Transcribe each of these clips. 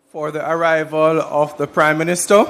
for the arrival of the Prime Minister.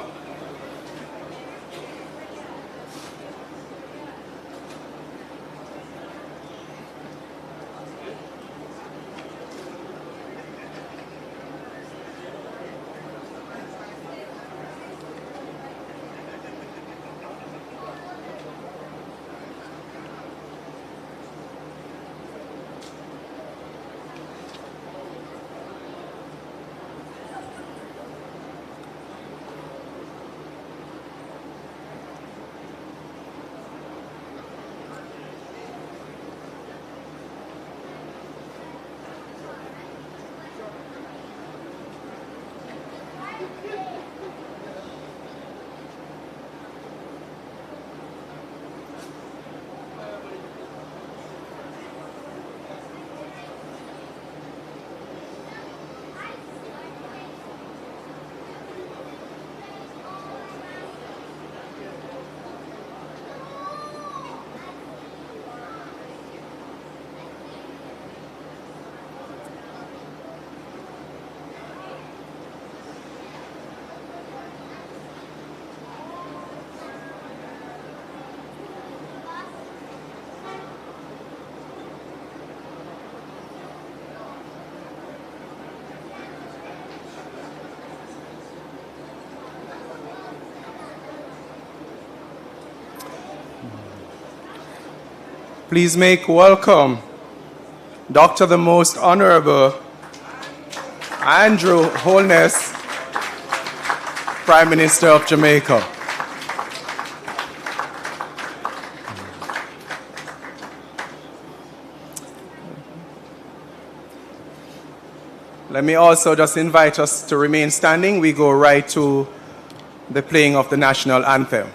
Please make welcome Dr. the Most Honorable Andrew Holness, Prime Minister of Jamaica. Let me also just invite us to remain standing. We go right to the playing of the national anthem.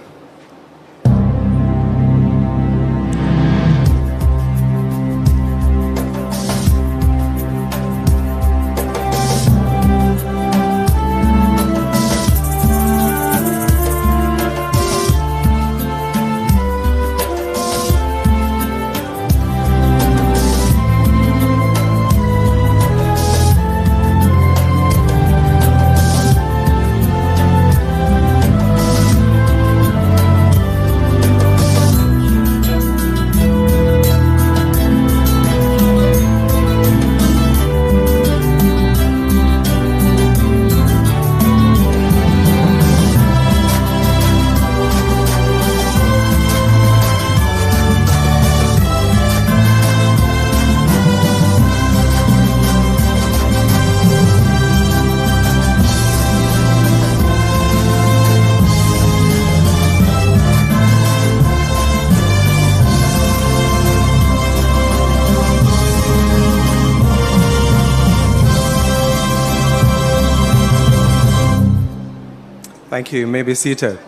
Thank you. You may be seated.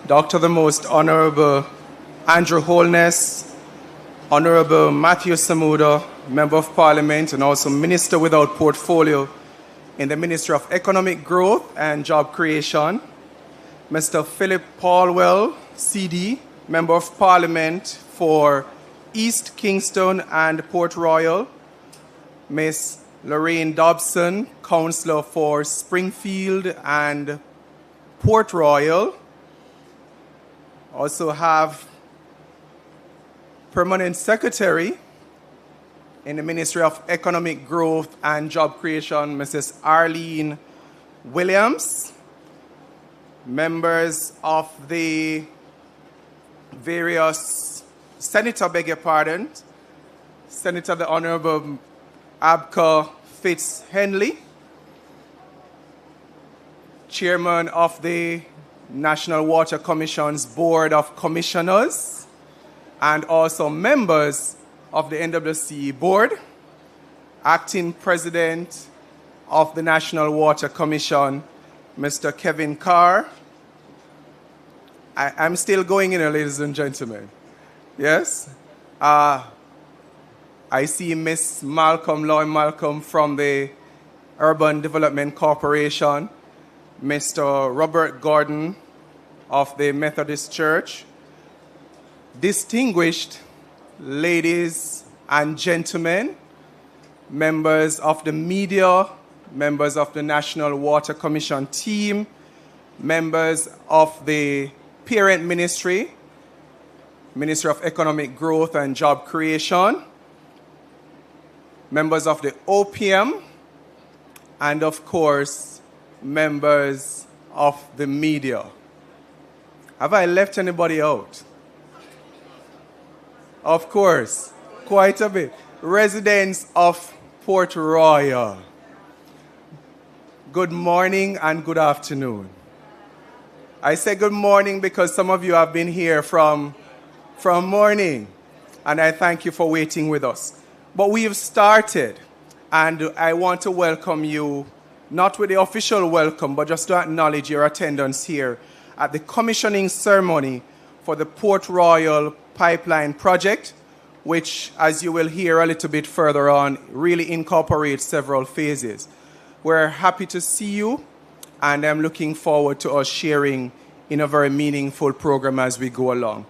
Dr. the Most Honorable Andrew Holness, Honorable Matthew Samuda, Member of Parliament and also Minister without Portfolio in the Ministry of Economic Growth and Job Creation, Mr. Philip Paulwell, CD, Member of Parliament for East Kingston and Port Royal, Ms. Lorraine Dobson, Councillor for Springfield and Port Royal. Also have Permanent Secretary in the Ministry of Economic Growth and Job Creation, Mrs. Arlene Williams. Members of the various Senator, Senator the Honorable Abka Fitz-Henley, Chairman of the National Water Commission's Board of Commissioners, and also members of the NWC Board, Acting President of the National Water Commission, Mr. Kevin Carr. I'm still going in, ladies and gentlemen. Yes? I see Miss Malcolm, Lauren Malcolm from the Urban Development Corporation. Mr. Robert Gordon of the Methodist Church, distinguished ladies and gentlemen, members of the media, members of the National Water Commission team, members of the parent ministry, Ministry of Economic Growth and Job Creation, members of the OPM, and of course, members of the media. Have I left anybody out? Of course, quite a bit. Residents of Port Royal. Good morning and good afternoon. I say good morning because some of you have been here from morning, and I thank you for waiting with us. But we have started, and I want to welcome you, not with the official welcome, but just to acknowledge your attendance here at the commissioning ceremony for the Port Royal Pipeline Project, which, as you will hear a little bit further on, really incorporates several phases. We're happy to see you, and I'm looking forward to us sharing in a very meaningful program as we go along.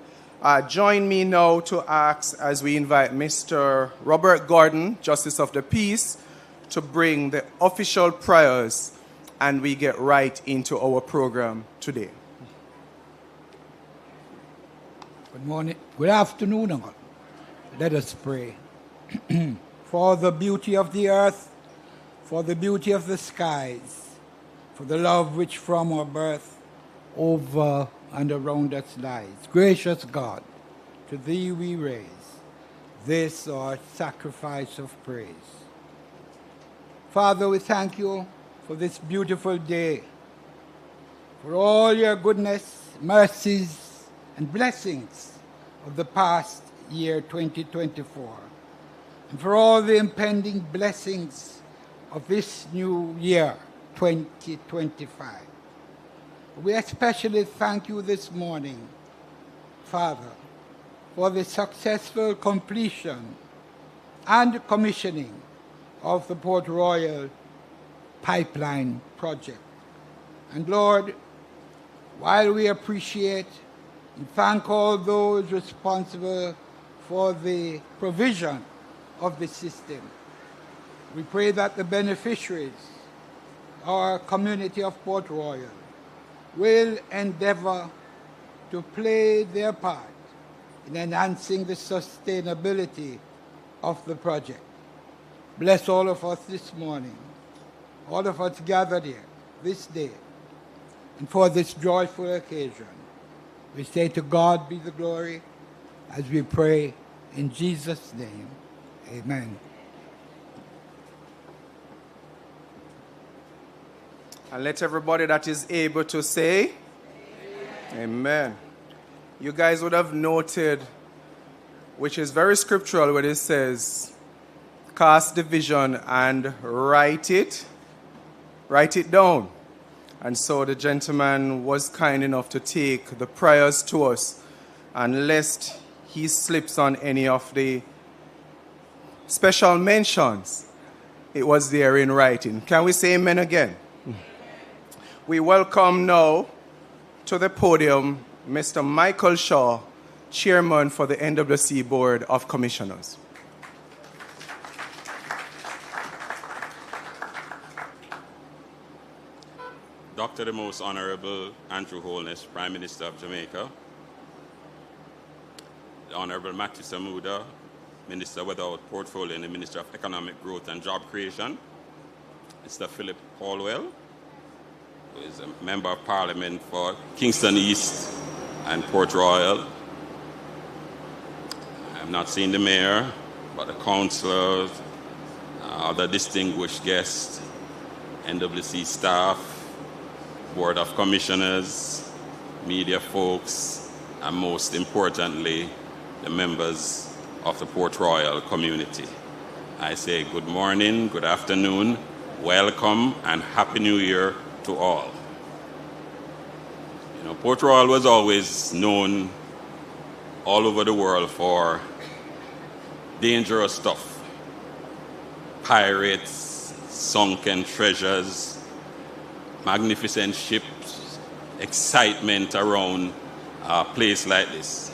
Join me now to ask, as we invite Mr. Robert Gordon, Justice of the Peace, to bring the official prayers, and we get right into our program today. Good morning, good afternoon, all. Let us pray. For the beauty of the earth, for the beauty of the skies, for the love which from our birth over and around us lies. Gracious God, to Thee we raise this our sacrifice of praise. Father, we thank You for this beautiful day, for all Your goodness, mercies, and blessings of the past year 2024, and for all the impending blessings of this new year 2025. We especially thank You this morning, Father, for the successful completion and commissioning of the Port Royal Pipeline Project. And Lord, while we appreciate and thank all those responsible for the provision of the system, we pray that the beneficiaries, our community of Port Royal, will endeavor to play their part in enhancing the sustainability of the project. Bless all of us this morning, all of us gathered here this day, and for this joyful occasion. We say to God be the glory as we pray in Jesus' name. Amen. And let everybody that is able to say, Amen. You guys would have noted, which is very scriptural, when it says, cast the vision and write it down. And so the gentleman was kind enough to take the prayers to us, and lest he slips on any of the special mentions, it was there in writing. Can we say amen again? We welcome now to the podium Mr. Michael Shaw, Chairman for the NWC Board of Commissioners. Dr. the Most Honorable Andrew Holness, Prime Minister of Jamaica, the Honorable Matthew Samuda, Minister without portfolio in the Ministry of Economic Growth and Job Creation, Mr. Philip Caldwell, who is a Member of Parliament for Kingston East and Port Royal. I have not seen the Mayor, but the councillors, other distinguished guests, NWC staff, Board of Commissioners, media folks, and most importantly, the members of the Port Royal community. I say good morning, good afternoon, welcome, and Happy New Year to all. You know, Port Royal was always known all over the world for dangerous stuff. Pirates, sunken treasures, magnificent ships, excitement around a place like this,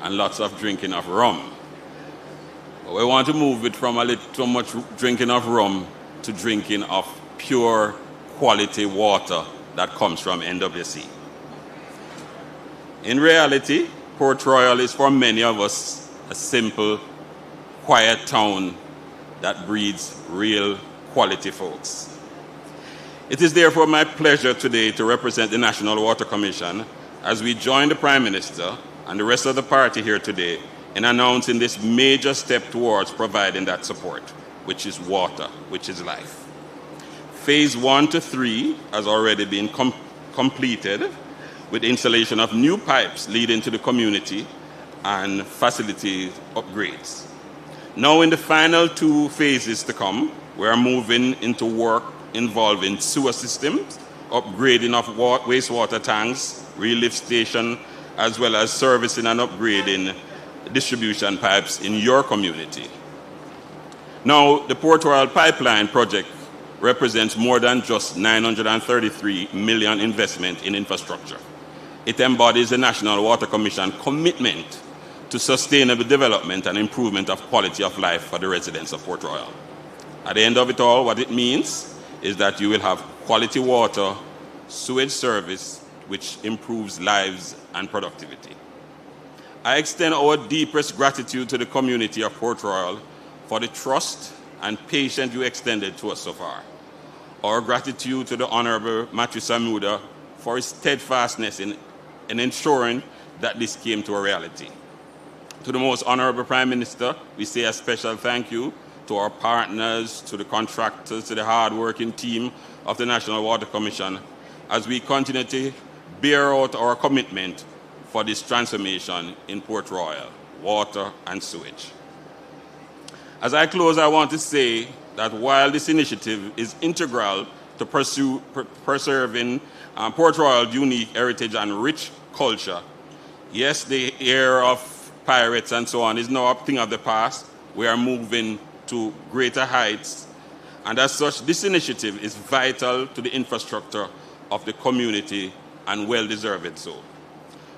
and lots of drinking of rum. But we want to move it from a little too much drinking of rum to drinking of pure quality water that comes from NWC. In reality, Port Royal is for many of us a simple, quiet town that breeds real quality folks. It is therefore my pleasure today to represent the National Water Commission as we join the Prime Minister and the rest of the party here today in announcing this major step towards providing that support, which is water, which is life. Phase 1 to 3 has already been completed with installation of new pipes leading to the community and facility upgrades. Now in the final 2 phases to come, we are moving into work involving sewer systems, upgrading of wastewater tanks, relief station, as well as servicing and upgrading distribution pipes in your community. Now, the Port Royal Pipeline project represents more than just 933 million investment in infrastructure. It embodies the National Water Commission commitment to sustainable development and improvement of quality of life for the residents of Port Royal. At the end of it all, what it means is that you will have quality water, sewage service, which improves lives and productivity. I extend our deepest gratitude to the community of Port Royal for the trust and patience you extended to us so far. Our gratitude to the Honorable Matthew Samuda for his steadfastness in ensuring that this came to a reality. To the Most Honorable Prime Minister, we say a special thank you to our partners, to the contractors, to the hard-working team of the National Water Commission as we continue to bear out our commitment for this transformation in Port Royal, water and sewage. As I close, I want to say that while this initiative is integral to preserving Port Royal's unique heritage and rich culture, yes, the era of pirates and so on is now a thing of the past. We are moving to greater heights, and as such, this initiative is vital to the infrastructure of the community and well-deserved so.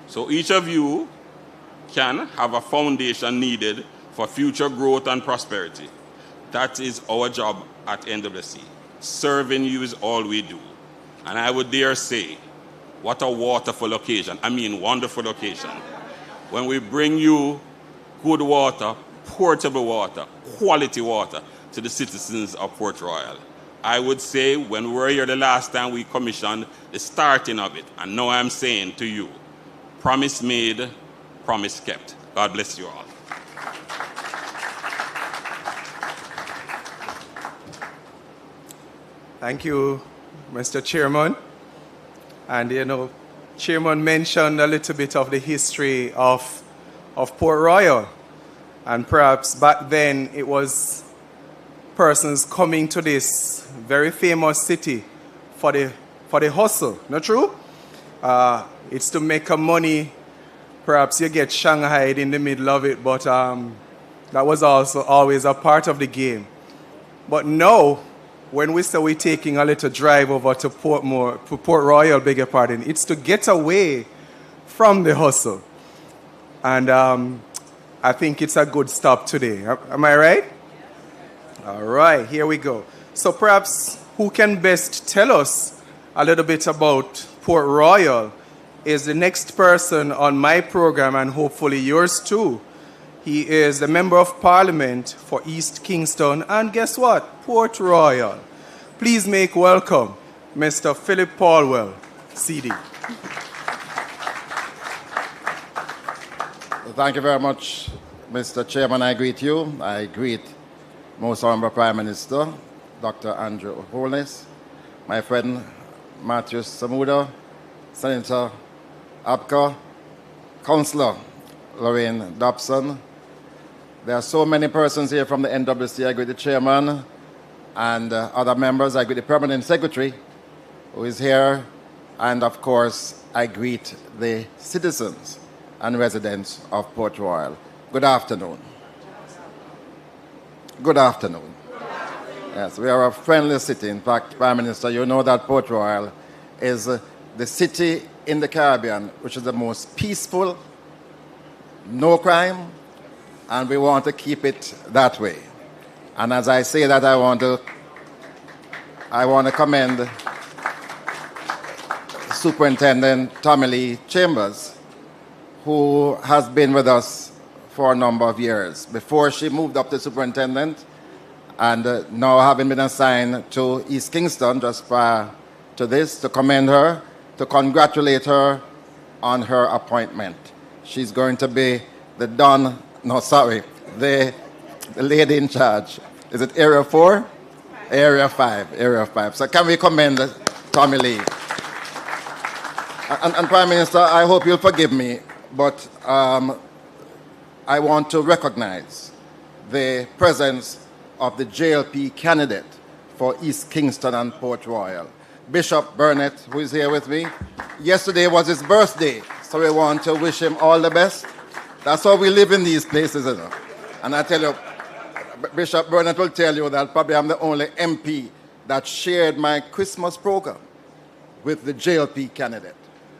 So each of you can have a foundation needed for future growth and prosperity. That is our job at NWC. Serving you is all we do. And I would dare say, what a wonderful occasion. I mean, wonderful occasion. When we bring you good water, portable water, quality water to the citizens of Port Royal. I would say when we were here the last time, we commissioned the starting of it. And now I'm saying to you, promise made, promise kept. God bless you all. Thank you, Mr. Chairman. And, Chairman mentioned a little bit of the history of Port Royal. And perhaps back then it was persons coming to this very famous city for the hustle, not true? It's to make a money. Perhaps you get shanghaied in the middle of it, but that was also always a part of the game. But now, when we say we're taking a little drive over to Port Royal, beg your pardon, it's to get away from the hustle. And I think it's a good stop today. Am I right? All right, here we go. So perhaps who can best tell us a little bit about Port Royal is the next person on my program, and hopefully yours too. He is the Member of Parliament for East Kingston, and guess what? Port Royal. Please make welcome Mr. Philip Paulwell, CD. Thank you very much, Mr. Chairman. I greet you. I greet Most Honorable Prime Minister, Dr. Andrew Holness, my friend Matthew Samuda, Senator Apka, Councillor Lorraine Dobson. There are so many persons here from the NWC. I greet the Chairman and other members. I greet the Permanent Secretary who is here. And of course, I greet the citizens and residents of Port Royal. Good afternoon. Good afternoon. Yes, we are a friendly city. In fact, Prime Minister, you know that Port Royal is the city in the Caribbean which is the most peaceful, no crime, and we want to keep it that way. And as I say that, I want to commend Superintendent Tommy Lee Chambers, who has been with us for a number of years. Before she moved up to superintendent, and now having been assigned to East Kingston just prior to this, to commend her, to congratulate her on her appointment. She's going to be the lady in charge. Is it Area 4? Area 5. So can we commend Tommy Lee? And Prime Minister, I hope you'll forgive me, but I want to recognize the presence of the JLP candidate for East Kingston and Port Royal, Bishop Burnett, who is here with me. Yesterday was his birthday, so we want to wish him all the best. That's how we live in these places, isn't it? And I tell you, Bishop Burnett will tell you that probably I'm the only MP that shared my Christmas program with the JLP candidate.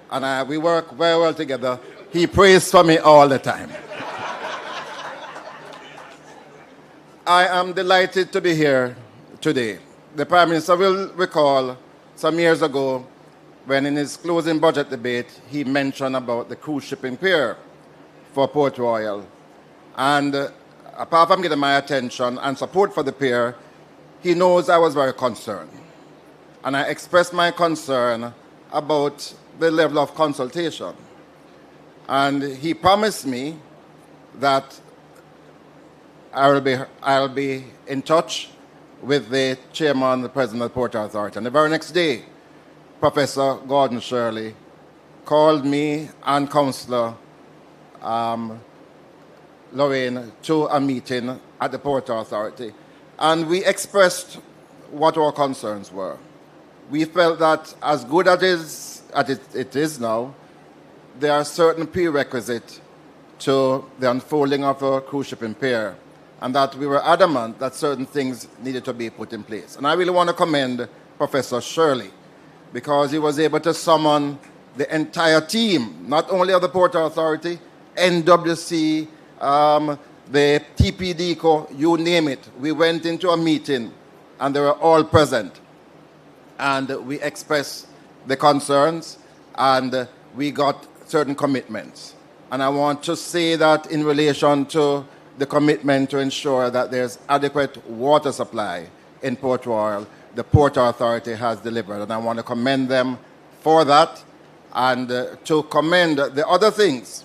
And we work very well together. He prays for me all the time. I am delighted to be here today. The Prime Minister will recall some years ago when in his closing budget debate he mentioned about the cruise shipping pier for Port Royal. And apart from getting my attention and support for the pier, he knows I was very concerned. And I expressed my concern about the level of consultation. And he promised me that I'll be in touch with the chairman, the president of the Port Authority. And the very next day, Professor Gordon Shirley called me and Councillor Lorraine to a meeting at the Port Authority. And we expressed what our concerns were. We felt that as good as it is now, there are certain prerequisites to the unfolding of a cruise shipping pier, and that we were adamant that certain things needed to be put in place. And I really want to commend Professor Shirley, because he was able to summon the entire team, not only of the Port Authority, NWC, the TPDCO, you name it. We went into a meeting, and they were all present. And we expressed the concerns, and we got certain commitments. And I want to say that in relation to the commitment to ensure that there's adequate water supply in Port Royal, the Port Authority has delivered. And I want to commend them for that, and to commend the other things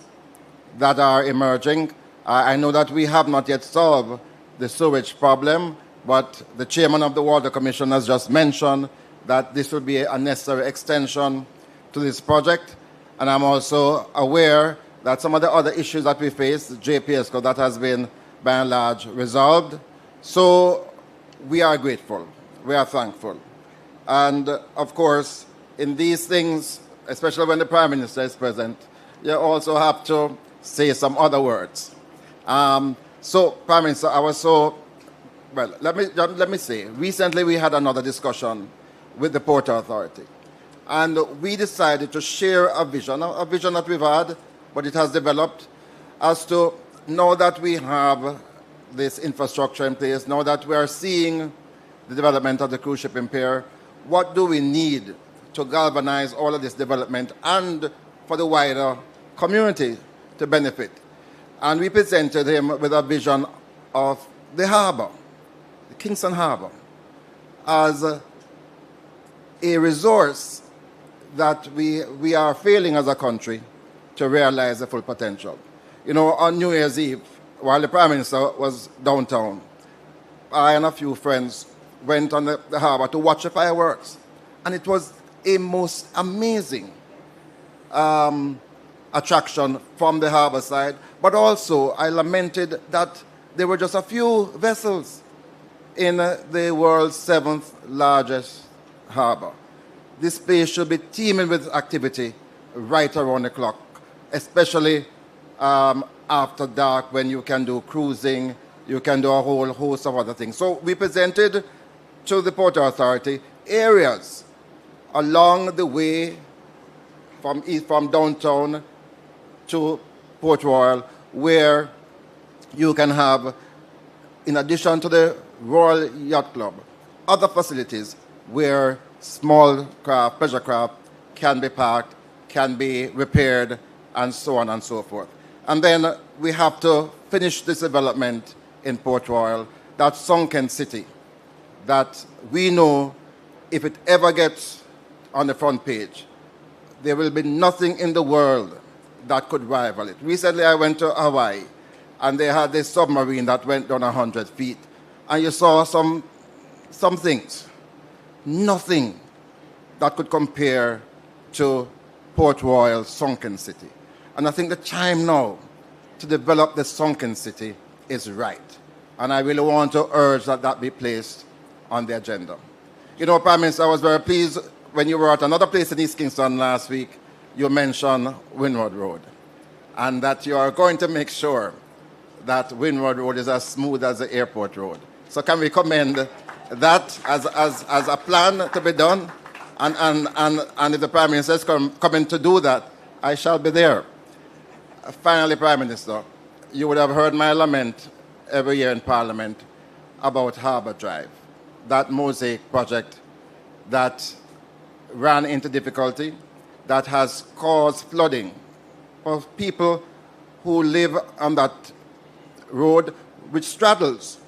that are emerging. I know that we have not yet solved the sewage problem, but the chairman of the Water Commission has just mentioned that this will be a necessary extension to this project. And I'm also aware that some of the other issues that we face, the JPSCO, that has been by and large resolved. So we are grateful, we are thankful. And of course, in these things, especially when the Prime Minister is present, you also have to say some other words. So, Prime Minister, let me say, recently we had another discussion with the Port Authority. And we decided to share a vision that we've had, but it has developed, as to now that we have this infrastructure in place, now that we are seeing the development of the cruise shipping pier, what do we need to galvanize all of this development and for the wider community to benefit? And we presented him with a vision of the harbour, the Kingston Harbour, as a resource that we are failing as a country to realize the full potential. You know, on New Year's Eve, while the Prime Minister was downtown, I and a few friends went on the harbour to watch the fireworks. And it was a most amazing attraction from the harbour side. But also, I lamented that there were just a few vessels in the world's 7th largest harbour. This place should be teeming with activity right around the clock, especially after dark, when you can do cruising, you can do a whole host of other things. So we presented to the Port Authority areas along the way from downtown to Port Royal, where you can have, in addition to the Royal Yacht Club, other facilities where small craft, pleasure craft, can be parked, can be repaired, and so on and so forth. And then we have to finish this development in Port Royal, that sunken city, that we know if it ever gets on the front page, there will be nothing in the world that could rival it. Recently, I went to Hawaii, and they had this submarine that went down 100 feet, and you saw some things. Nothing that could compare to Port Royal's sunken city. And I think the time now to develop the sunken city is right. And I really want to urge that that be placed on the agenda. You know, Prime Minister, I was very pleased when you were at another place in East Kingston last week, you mentioned Windward Road, and that you are going to make sure that Windward Road is as smooth as the airport road. So can we commend that as a plan to be done? And if the Prime Minister is coming to do that, I shall be there. Finally, Prime Minister, you would have heard my lament every year in Parliament about Harbour Drive, that mosaic project that ran into difficulty, that has caused flooding of people who live on that road, which straddles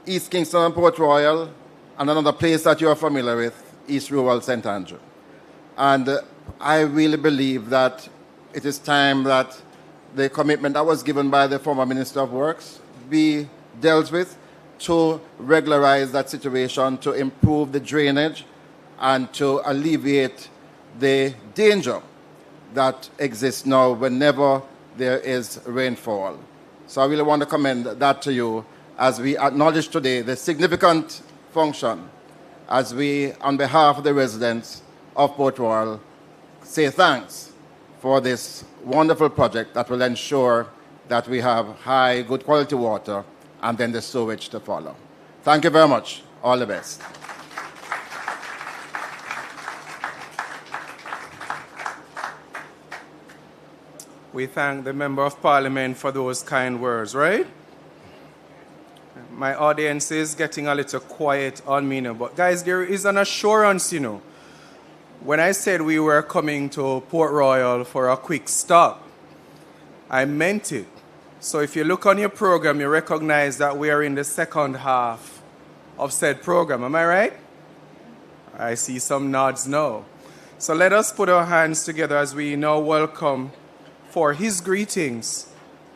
East Kingston and Port Royal, and another place that you are familiar with, East Rural St. Andrew. And I really believe that it is time that the commitment that was given by the former Minister of Works be dealt with to regularize that situation, to improve the drainage, and to alleviate the danger that exists now whenever there is rainfall. So I really want to commend that to you as we acknowledge today the significant function as we, on behalf of the residents of Port Royal, say thanks for this wonderful project that will ensure that we have high, good quality water and then the sewage to follow. Thank you very much. All the best. We thank the Member of Parliament for those kind words, right? My audience is getting a little quiet on me now, but guys, there is an assurance, you know. When I said we were coming to Port Royal for a quick stop, I meant it. So if you look on your program, you recognize that we are in the second half of said program. Am I right? I see some nods now. So let us put our hands together as we now welcome for his greetings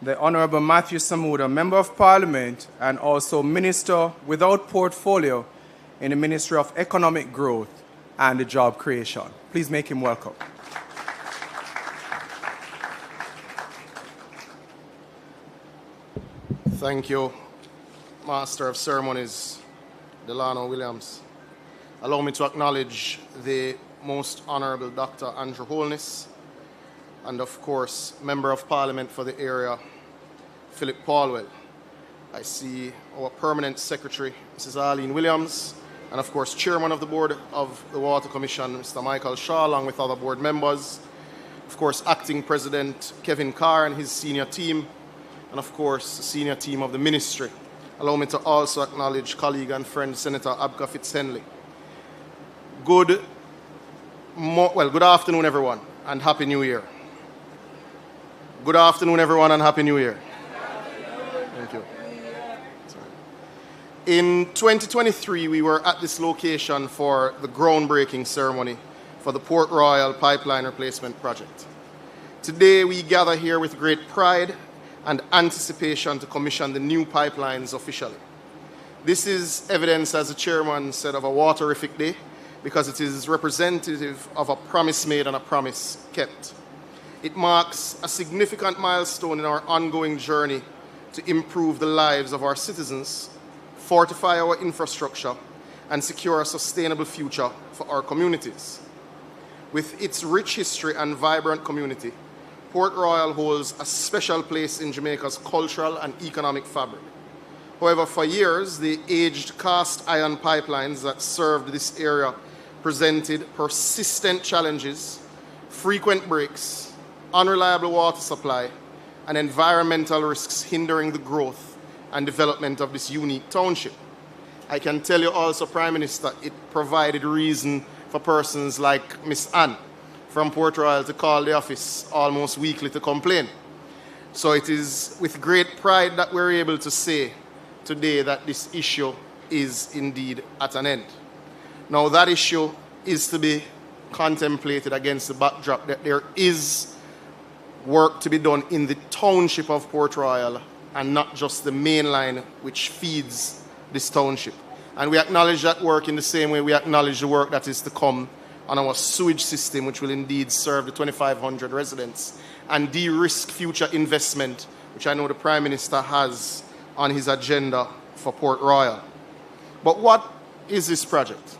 the Honorable Matthew Samuda, Member of Parliament and also Minister without portfolio in the Ministry of Economic Growth and Job Creation. Please make him welcome. Thank you, Master of Ceremonies, Delano Williams. Allow me to acknowledge the Most Honorable Dr. Andrew Holness, and of course, Member of Parliament for the area, Philip Paulwell. I see our Permanent Secretary, Mrs. Arlene Williams, and of course, Chairman of the Board of the Water Commission, Mr. Michael Shaw, along with other board members. Of course, Acting President Kevin Carr and his senior team, and of course, the senior team of the Ministry. Allow me to also acknowledge colleague and friend, Senator Abka Fitzhenley. Good afternoon, everyone, and Happy New Year. Good afternoon, everyone, and Happy New Year. Thank you. In 2023, we were at this location for the groundbreaking ceremony for the Port Royal Pipeline Replacement Project. Today, we gather here with great pride and anticipation to commission the new pipelines officially. This is evidence, as the chairman said, of a waterific day because it is representative of a promise made and a promise kept. It marks a significant milestone in our ongoing journey to improve the lives of our citizens, fortify our infrastructure, and secure a sustainable future for our communities. With its rich history and vibrant community, Port Royal holds a special place in Jamaica's cultural and economic fabric. However, for years, the aged cast iron pipelines that served this area presented persistent challenges, frequent breaks, unreliable water supply, and environmental risks hindering the growth and development of this unique township. I can tell you also, Prime Minister, it provided reason for persons like Miss Anne from Port Royal to call the office almost weekly to complain. So it is with great pride that we're able to say today that this issue is indeed at an end. Now, that issue is to be contemplated against the backdrop that there is work to be done in the township of Port Royal and not just the main line which feeds this township. And we acknowledge that work in the same way we acknowledge the work that is to come on our sewage system, which will indeed serve the 2,500 residents and de-risk future investment, which I know the Prime Minister has on his agenda for Port Royal. But what is this project?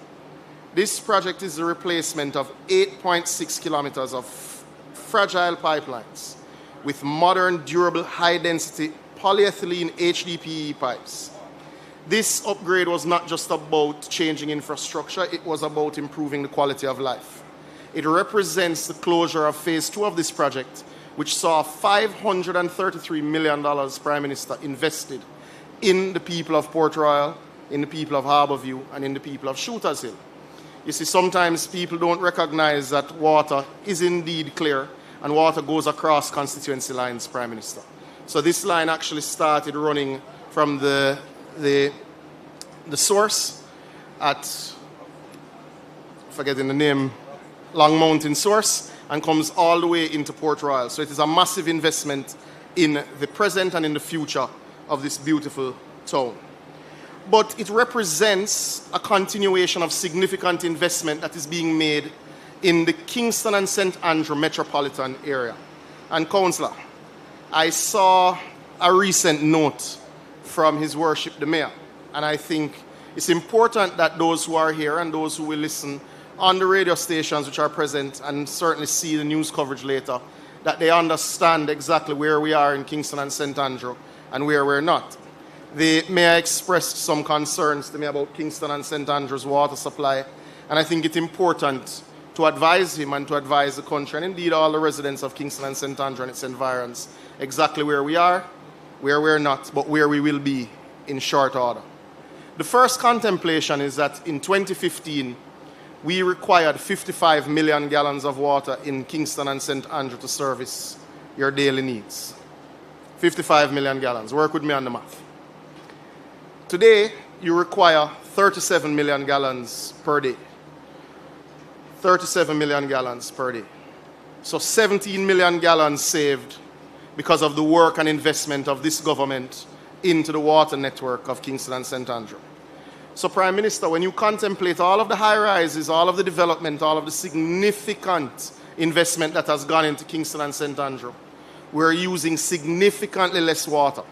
This project is the replacement of 8.6 kilometers of fragile pipelines with modern, durable, high-density polyethylene HDPE pipes. This upgrade was not just about changing infrastructure, it was about improving the quality of life. It represents the closure of phase 2 of this project, which saw $533 million, Prime Minister, invested in the people of Port Royal, in the people of Harbourview, and in the people of Shooters Hill. You see, sometimes people don't recognize that water is indeed clear and water goes across constituency lines, Prime Minister. So this line actually started running from the source at, forgetting the name, Long Mountain Source, and comes all the way into Port Royal. So it is a massive investment in the present and in the future of this beautiful town. But it represents a continuation of significant investment that is being made in the Kingston and St. Andrew metropolitan area. And Councillor, I saw a recent note from His Worship the Mayor, and I think it's important that those who are here and those who will listen on the radio stations which are present and certainly see the news coverage later, that they understand exactly where we are in Kingston and St. Andrew and where we're not. The Mayor expressed some concerns to me about Kingston and St. Andrew's water supply, and I think it's important to advise him and to advise the country, and indeed all the residents of Kingston and St. Andrew and its environs, exactly where we are, where we're not, but where we will be in short order. The first contemplation is that in 2015, we required 55 million gallons of water in Kingston and St. Andrew to service your daily needs. 55 million gallons. Work with me on the math. Today, you require 37 million gallons per day. 37 million gallons per day. So 17 million gallons saved because of the work and investment of this government into the water network of Kingston and St. Andrew. So, Prime Minister, when you contemplate all of the high-rises, all of the development, all of the significant investment that has gone into Kingston and St. Andrew, we're using significantly less water.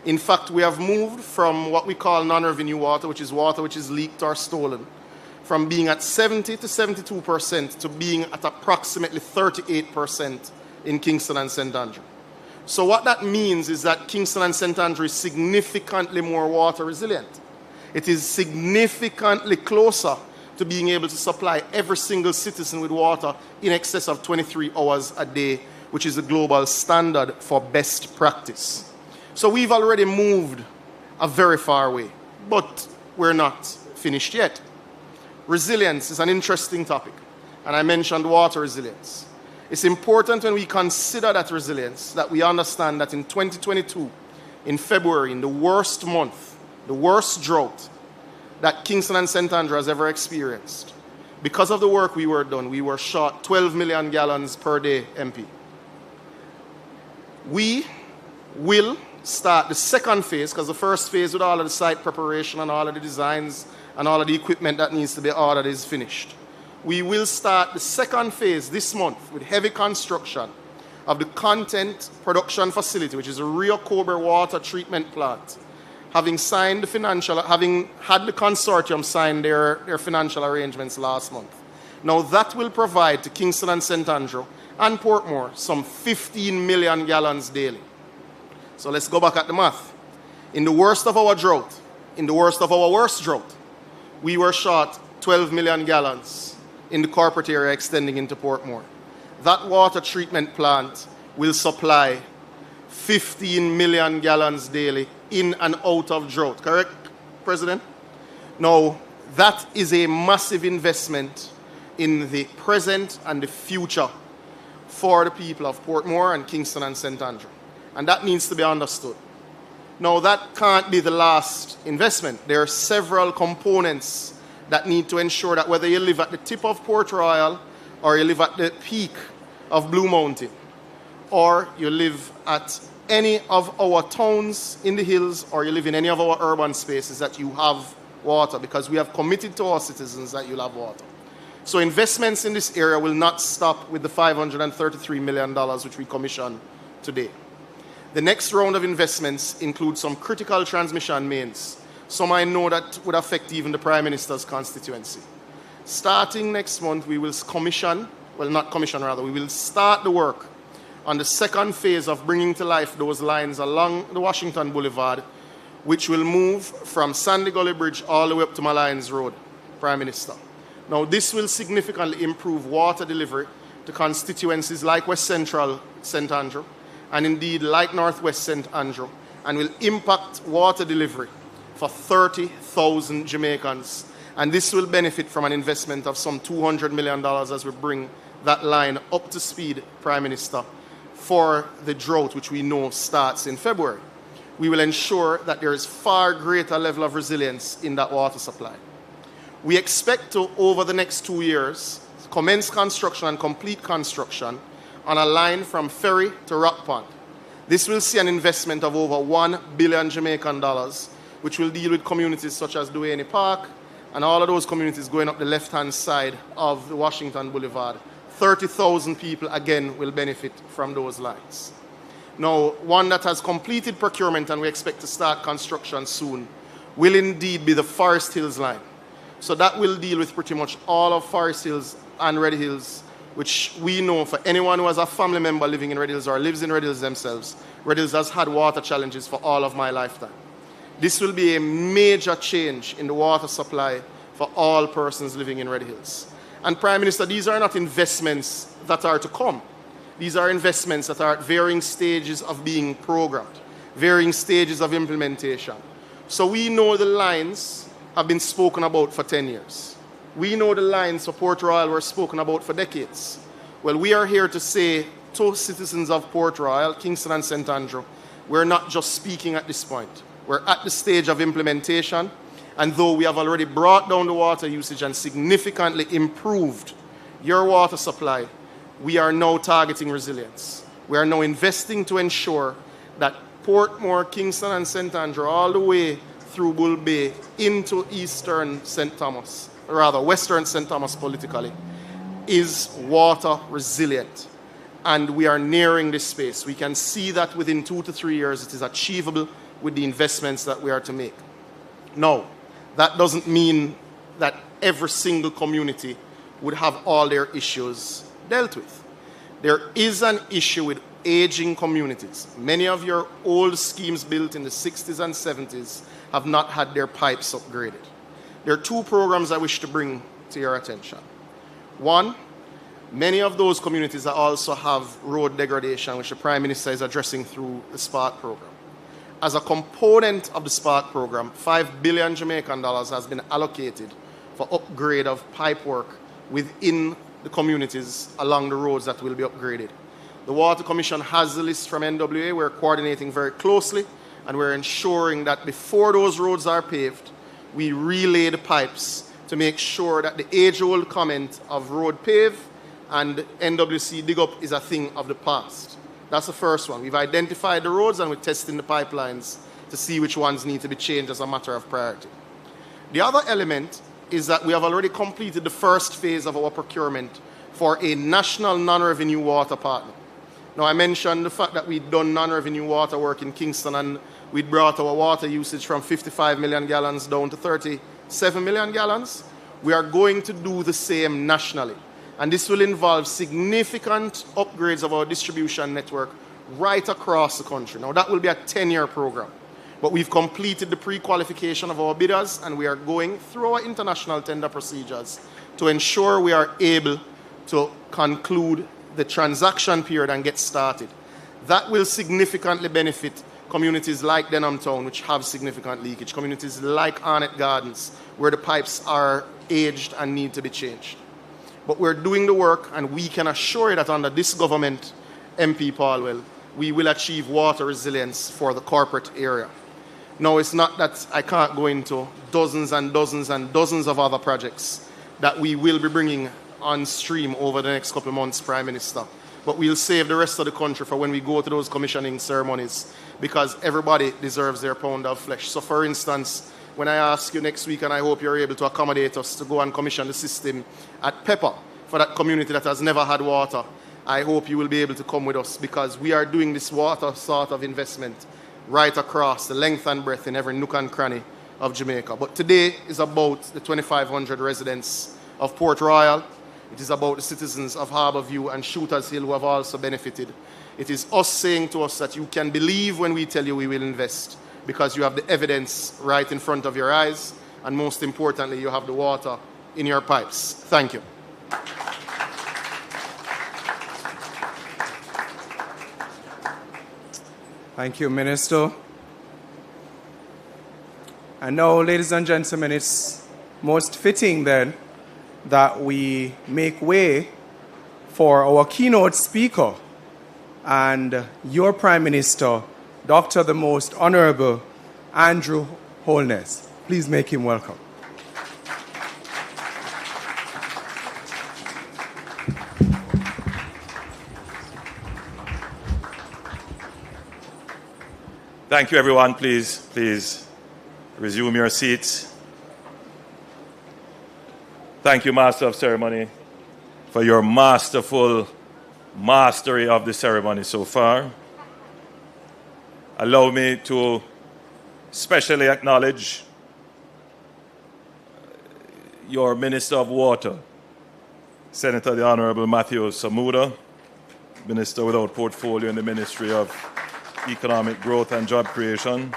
In fact, we have moved from what we call non-revenue water, which is water which is leaked or stolen, from being at 70 to 72% to being at approximately 38% in Kingston and St. Andrew. So what that means is that Kingston and St. Andrew is significantly more water resilient. It is significantly closer to being able to supply every single citizen with water in excess of 23 hours a day, which is the global standard for best practice. So we've already moved a very far way, but we're not finished yet. Resilience is an interesting topic, and I mentioned water resilience. It's important when we consider that resilience that we understand that in 2022, in February, in the worst month, the worst drought that Kingston and St. Andrew has ever experienced, because of the work we were done, we were short 12 million gallons per day, MP. We will start the second phase, because the first phase with all of the site preparation and all of the designs and all of the equipment that needs to be ordered is finished. We will start the second phase this month with heavy construction of the content production facility, which is a Rio Cobre water treatment plant, having had the consortium sign their financial arrangements last month. Now that will provide to Kingston and St. Andrew and Portmore some 15 million gallons daily. So let's go back at the math. In the worst of our drought, in the worst of our worst drought, we were short 12 million gallons in the corporate area extending into Portmore. That water treatment plant will supply 15 million gallons daily in and out of drought. Correct, President? Now, that is a massive investment in the present and the future for the people of Portmore and Kingston and St. Andrew. And that needs to be understood. Now, that can't be the last investment. There are several components that need to ensure that whether you live at the tip of Port Royal or you live at the peak of Blue Mountain or you live at any of our towns in the hills or you live in any of our urban spaces, that you have water, because we have committed to our citizens that you'll have water. So investments in this area will not stop with the $533 million which we commissioned today. The next round of investments include some critical transmission mains. Some I know that would affect even the Prime Minister's constituency. Starting next month, we will commission, well, not commission rather, we will start the work on the second phase of bringing to life those lines along the Washington Boulevard, which will move from Sandy Gully Bridge all the way up to Malines Road, Prime Minister. Now, this will significantly improve water delivery to constituencies like West Central St. Andrew, and indeed like Northwest St. Andrew, and will impact water delivery for 30,000 Jamaicans. And this will benefit from an investment of some $200 million as we bring that line up to speed, Prime Minister, for the drought, which we know starts in February. We will ensure that there is far greater level of resilience in that water supply. We expect to, over the next 2 years, commence construction and complete construction on a line from Ferry to Rock Pond. This will see an investment of over $1 billion Jamaican dollars, which will deal with communities such as Duane Park and all of those communities going up the left-hand side of the Washington Boulevard. 30,000 people, again, will benefit from those lines. Now, one that has completed procurement and we expect to start construction soon will indeed be the Forest Hills line. So that will deal with pretty much all of Forest Hills and Red Hills, which we know for anyone who has a family member living in Red Hills or lives in Red Hills themselves, Red Hills has had water challenges for all of my lifetime. This will be a major change in the water supply for all persons living in Red Hills. And Prime Minister, these are not investments that are to come. These are investments that are at varying stages of being programmed, varying stages of implementation. So we know the lines have been spoken about for 10 years. We know the lines for Port Royal were spoken about for decades. Well, we are here to say to citizens of Port Royal, Kingston and St. Andrew, we're not just speaking at this point. We're at the stage of implementation, and though we have already brought down the water usage and significantly improved your water supply, we are now targeting resilience. We are now investing to ensure that Portmore, Kingston and St. Andrew, all the way through Bull Bay into eastern St. Thomas, rather western St. Thomas politically, is water resilient. And we are nearing this space. We can see that within 2 to 3 years it is achievable with the investments that we are to make. Now, that doesn't mean that every single community would have all their issues dealt with. There is an issue with aging communities. Many of your old schemes built in the 60s and 70s have not had their pipes upgraded. There are 2 programs I wish to bring to your attention. One, many of those communities also have road degradation, which the Prime Minister is addressing through the Spark program. As a component of the Spark program, $5 billion Jamaican dollars has been allocated for upgrade of pipe work within the communities along the roads that will be upgraded. The Water Commission has the list from NWA. We're coordinating very closely, and we're ensuring that before those roads are paved, we relay the pipes to make sure that the age-old comment of road pave and NWC dig up is a thing of the past. That's the first one. We've identified the roads and we're testing the pipelines to see which ones need to be changed as a matter of priority. The other element is that we have already completed the first phase of our procurement for a national non-revenue water partner. Now, I mentioned the fact that we'd done non-revenue water work in Kingston and we'd brought our water usage from 55 million gallons down to 37 million gallons. We are going to do the same nationally. And this will involve significant upgrades of our distribution network right across the country. Now, that will be a 10-year program. But we've completed the pre-qualification of our bidders, and we are going through our international tender procedures to ensure we are able to conclude the transaction period and get started. That will significantly benefit communities like Denham Town, which have significant leakage, communities like Arnett Gardens, where the pipes are aged and need to be changed. But we're doing the work, and we can assure you that under this government, MP Paulwell, we will achieve water resilience for the corporate area. Now, it's not that I can't go into dozens and dozens and dozens of other projects that we will be bringing on stream over the next couple of months, Prime Minister. But we'll save the rest of the country for when we go to those commissioning ceremonies, because everybody deserves their pound of flesh. So, for instance, when I ask you next week, and I hope you're able to accommodate us to go and commission the system at Pepper for that community that has never had water, I hope you will be able to come with us, because we are doing this water sort of investment right across the length and breadth in every nook and cranny of Jamaica. But today is about the 2,500 residents of Port Royal. It is about the citizens of Harbourview and Shooters Hill who have also benefited. It is us saying to us that you can believe when we tell you we will invest, because you have the evidence right in front of your eyes, and most importantly, you have the water in your pipes. Thank you. Thank you, Minister. And now, ladies and gentlemen, it's most fitting then that we make way for our keynote speaker and your Prime Minister, Dr. the Most Honorable Andrew Holness. Please make him welcome. Thank you, everyone. Please resume your seats. Thank you, Master of Ceremony, for your masterful mastery of the ceremony so far. Allow me to specially acknowledge your Minister of Water, Senator the Honorable Matthew Samuda, Minister without portfolio in the Ministry of Economic Growth and Job Creation,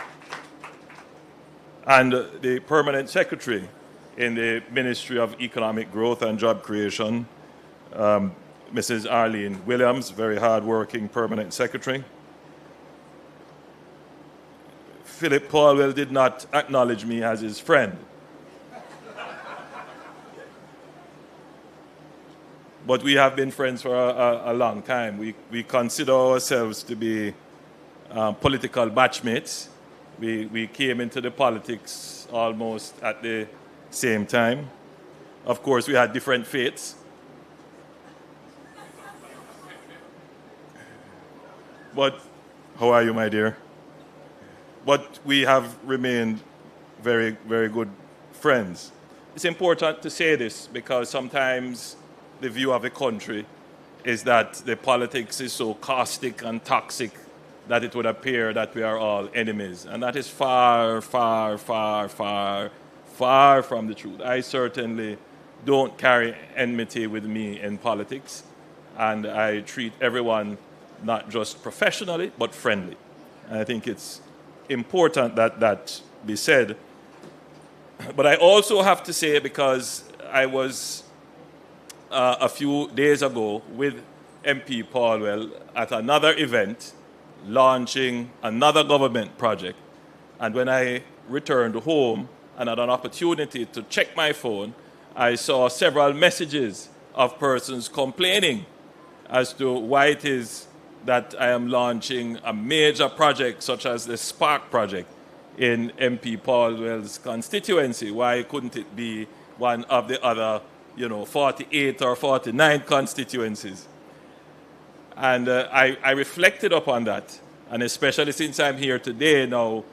and the Permanent Secretary in the Ministry of Economic Growth and Job Creation, Mrs. Arlene Williams, very hard-working Permanent Secretary. Philip Paulwell did not acknowledge me as his friend. But we have been friends for a long time. We consider ourselves to be political batchmates. We came into the politics almost at the same time. Of course, we had different fates. But how are you, my dear? But we have remained very, very good friends. It's important to say this because sometimes the view of the country is that the politics is so caustic and toxic that it would appear that we are all enemies. And that is far, far, far, far, far from the truth. I certainly don't carry enmity with me in politics, and I treat everyone not just professionally, but friendly. And I think it's important that that be said. But I also have to say, because I was a few days ago with MP Paulwell at another event launching another government project, and when I returned home and had an opportunity to check my phone, I saw several messages of persons complaining as to why it is that I am launching a major project such as the Spark project in MP Paulwell's constituency. Why couldn't it be one of the other, 48 or 49 constituencies? And I reflected upon that, and especially since I'm here today now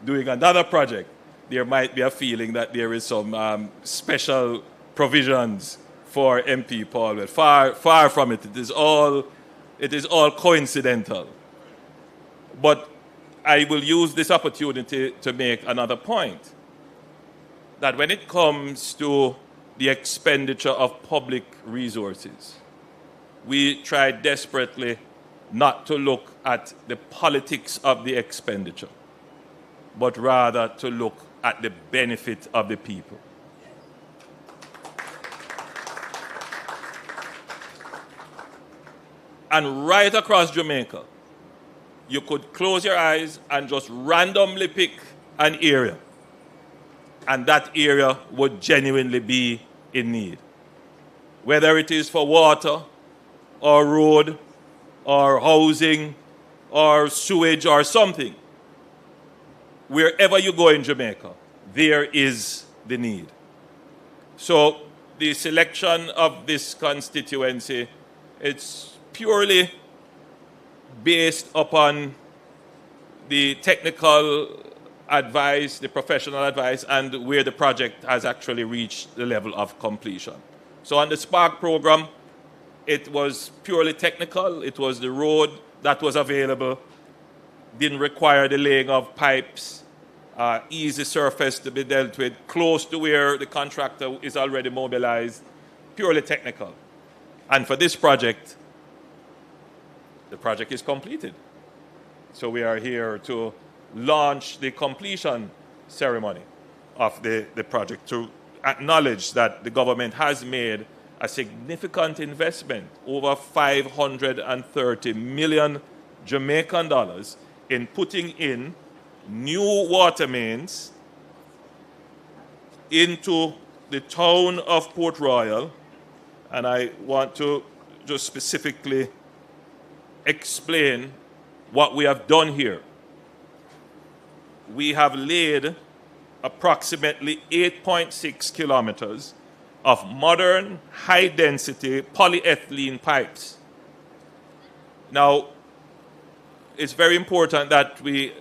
doing another project, there might be a feeling that there is some special provisions for MP Paulwell. Far, far from it. It is all coincidental. But I will use this opportunity to make another point, that when it comes to the expenditure of public resources, we try desperately not to look at the politics of the expenditure, but rather to look at the benefit of the people. And right across Jamaica, you could close your eyes and just randomly pick an area, and that area would genuinely be in need. Whether it is for water, or road, or housing, or sewage, or something. Wherever you go in Jamaica, there is the need. So the selection of this constituency, it's purely based upon the technical advice, the professional advice, and where the project has actually reached the level of completion. So on the Spark program, it was purely technical. It was the road that was available, didn't require the laying of pipes, easy surface to be dealt with, close to where the contractor is already mobilized, purely technical. And for this project, the project is completed. So we are here to launch the completion ceremony of the project, to acknowledge that the government has made a significant investment, over 530 million Jamaican dollars, in putting in new water mains into the town of Port Royal. And I want to just specifically explain what we have done here. We have laid approximately 8.6 kilometers of modern, high-density polyethylene pipes. Now, it's very important that we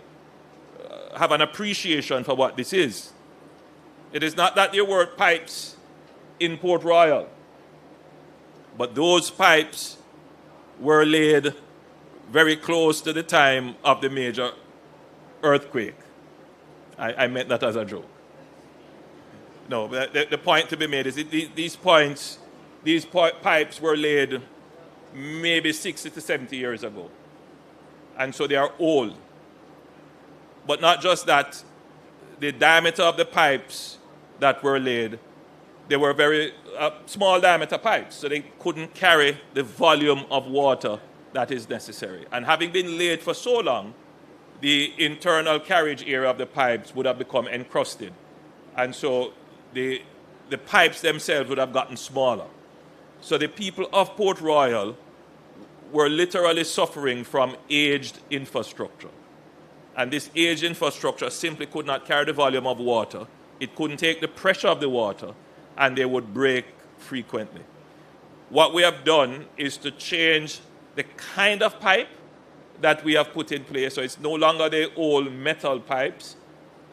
have an appreciation for what this is. It is not that there were pipes in Port Royal, but those pipes were laid very close to the time of the major earthquake. I meant that as a joke. No, the point to be made is that these pipes were laid maybe 60 to 70 years ago. And so they are old. But not just that, the diameter of the pipes that were laid, they were very small diameter pipes, so they couldn't carry the volume of water that is necessary. And having been laid for so long, the internal carriage area of the pipes would have become encrusted. And so the pipes themselves would have gotten smaller. So the people of Port Royal were literally suffering from aged infrastructure. And this aged infrastructure simply could not carry the volume of water. It couldn't take the pressure of the water, and they would break frequently. What we have done is to change the kind of pipe that we have put in place. So it's no longer the old metal pipes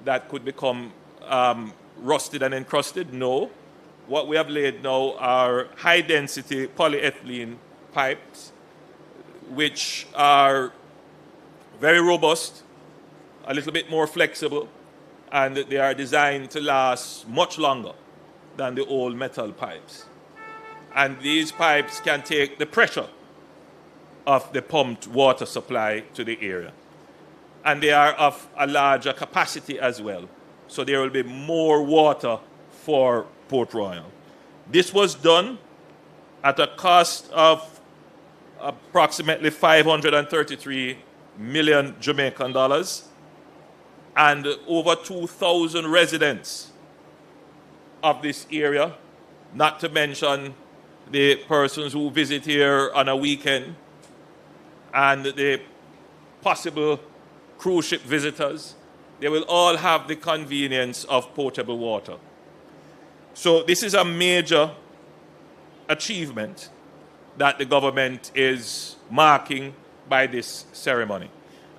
that could become rusted and encrusted. No. What we have laid now are high-density polyethylene pipes, which are very robust, a little bit more flexible, and they are designed to last much longer than the old metal pipes. And these pipes can take the pressure of the pumped water supply to the area. And they are of a larger capacity as well. So there will be more water for Port Royal. This was done at a cost of approximately 533 million Jamaican dollars, and over 2,000 residents of this area, not to mention the persons who visit here on a weekend and the possible cruise ship visitors. They will all have the convenience of potable water. So this is a major achievement that the government is marking by this ceremony.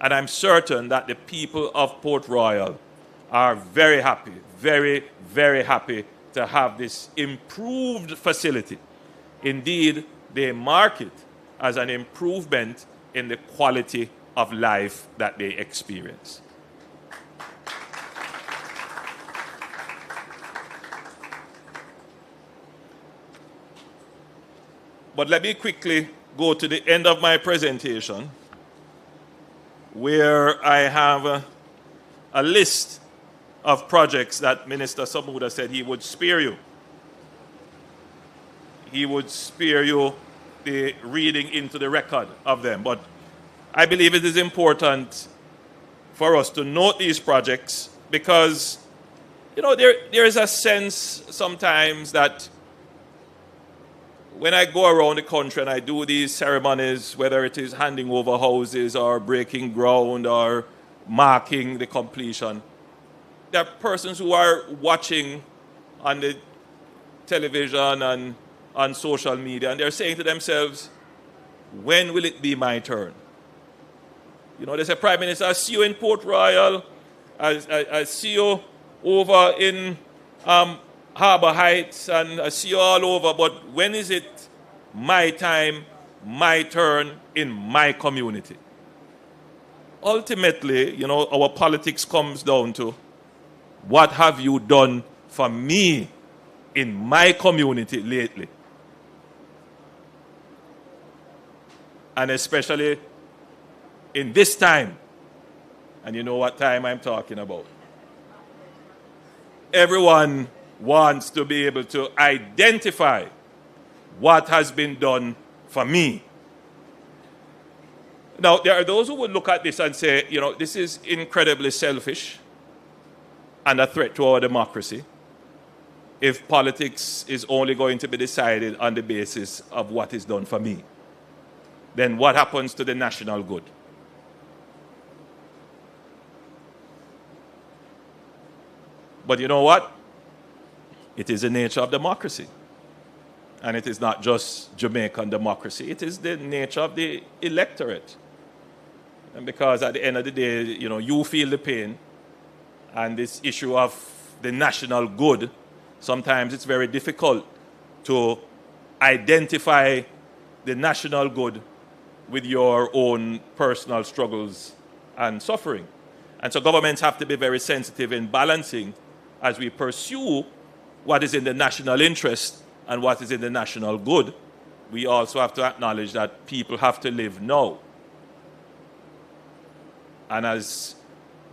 And I'm certain that the people of Port Royal are very happy, very, very happy to have this improved facility. Indeed, they mark it as an improvement in the quality of life that they experience. But let me quickly go to the end of my presentation, where I have a list of projects that Minister Samuda said he would spare you. He would spare you the reading into the record of them. But I believe it is important for us to note these projects because, you know, there is a sense sometimes that when I go around the country and I do these ceremonies, whether it is handing over houses or breaking ground or marking the completion, there are persons who are watching on the television and on social media, and they're saying to themselves, when will it be my turn? You know, they say, Prime Minister, I see you in Port Royal, I see you over in Harbour Heights, and I see you all over, but when is it my time, my turn in my community? Ultimately, you know, our politics comes down to what have you done for me in my community lately? And especially in this time, and you know what time I'm talking about. Everyone wants to be able to identify what has been done for me. Now, there are those who would look at this and say, you know, this is incredibly selfish and a threat to our democracy if politics is only going to be decided on the basis of what is done for me. Then what happens to the national good? But you know what? It is the nature of democracy. And it is not just Jamaican democracy. It is the nature of the electorate. And because at the end of the day, you know, you feel the pain. And this issue of the national good, sometimes it's very difficult to identify the national good with your own personal struggles and suffering. And so governments have to be very sensitive in balancing as we pursue what is in the national interest and what is in the national good. We also have to acknowledge that people have to live now. And as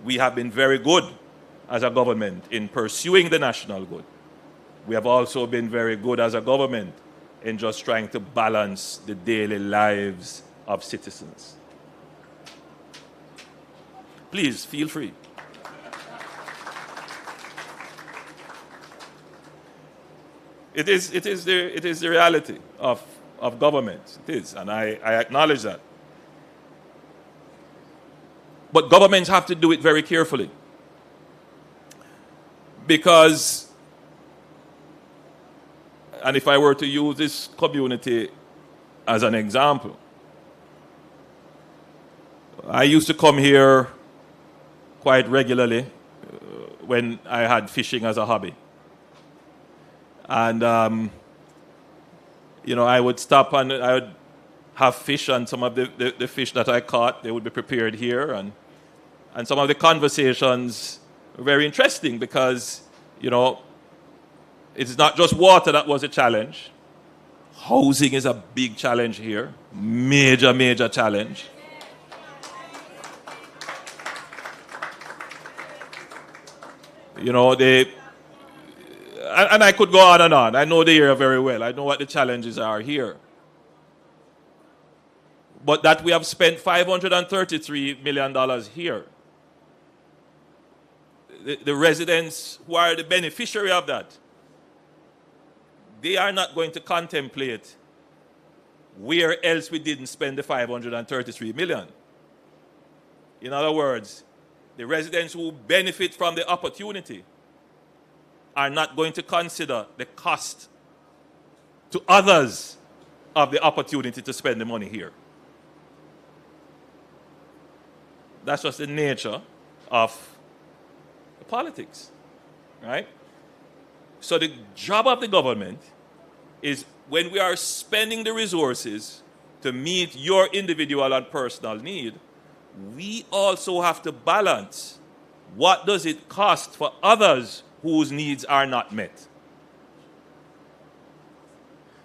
we have been very good as a government in pursuing the national good, we have also been very good as a government in just trying to balance the daily lives of citizens. Please feel free. It is the reality of government. It is, and I acknowledge that. But governments have to do it very carefully. Because, and if I were to use this community as an example, I used to come here quite regularly when I had fishing as a hobby. And, you know, I would stop and I would have fish, and some of the fish that I caught, they would be prepared here. And some of the conversations were very interesting because, you know, it's not just water that was a challenge. Housing is a big challenge here. Major, major challenge. You know, and I could go on and on. I know the area very well. I know what the challenges are here. But that we have spent $533 million here. The residents who are the beneficiary of that, they are not going to contemplate where else we didn't spend the $533 million. In other words, the residents who benefit from the opportunity are not going to consider the cost to others of the opportunity to spend the money here. That's just the nature of the politics, right? So the job of the government is, when we are spending the resources to meet your individual and personal need, we also have to balance what does it cost for others whose needs are not met.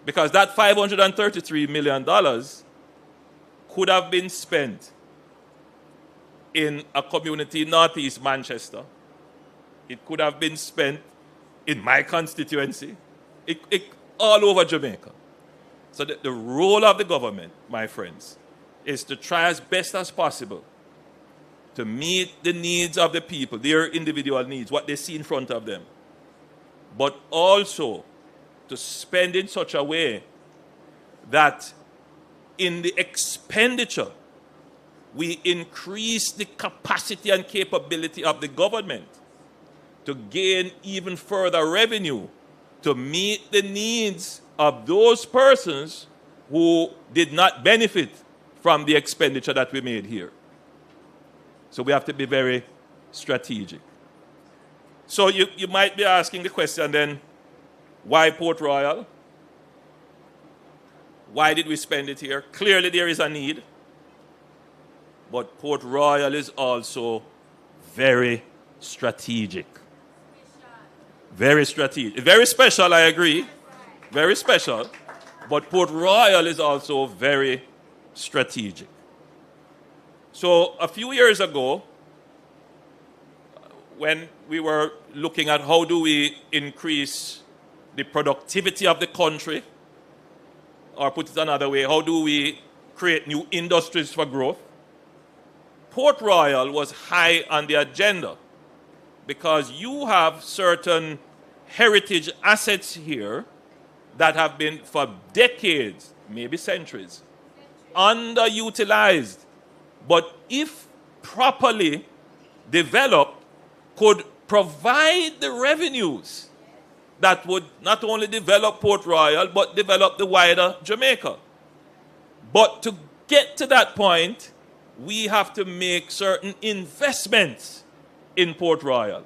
Because that $533 million could have been spent in a community northeast Manchester. It could have been spent in my constituency, all over Jamaica. So the role of the government, my friends, is to try as best as possible to meet the needs of the people, their individual needs, what they see in front of them, but also to spend in such a way that in the expenditure, we increase the capacity and capability of the government to gain even further revenue to meet the needs of those persons who did not benefit from the expenditure that we made here. So we have to be very strategic. So you might be asking the question then, why Port Royal? Why did we spend it here? Clearly there is a need. But Port Royal is also very strategic. Very strategic. Very special, I agree. Very special. But Port Royal is also very strategic. So a few years ago, when we were looking at how do we increase the productivity of the country, or put it another way, how do we create new industries for growth, Port Royal was high on the agenda because you have certain heritage assets here that have been for decades, maybe centuries, underutilized, but if properly developed, could provide the revenues that would not only develop Port Royal, but develop the wider Jamaica. But to get to that point, we have to make certain investments in Port Royal.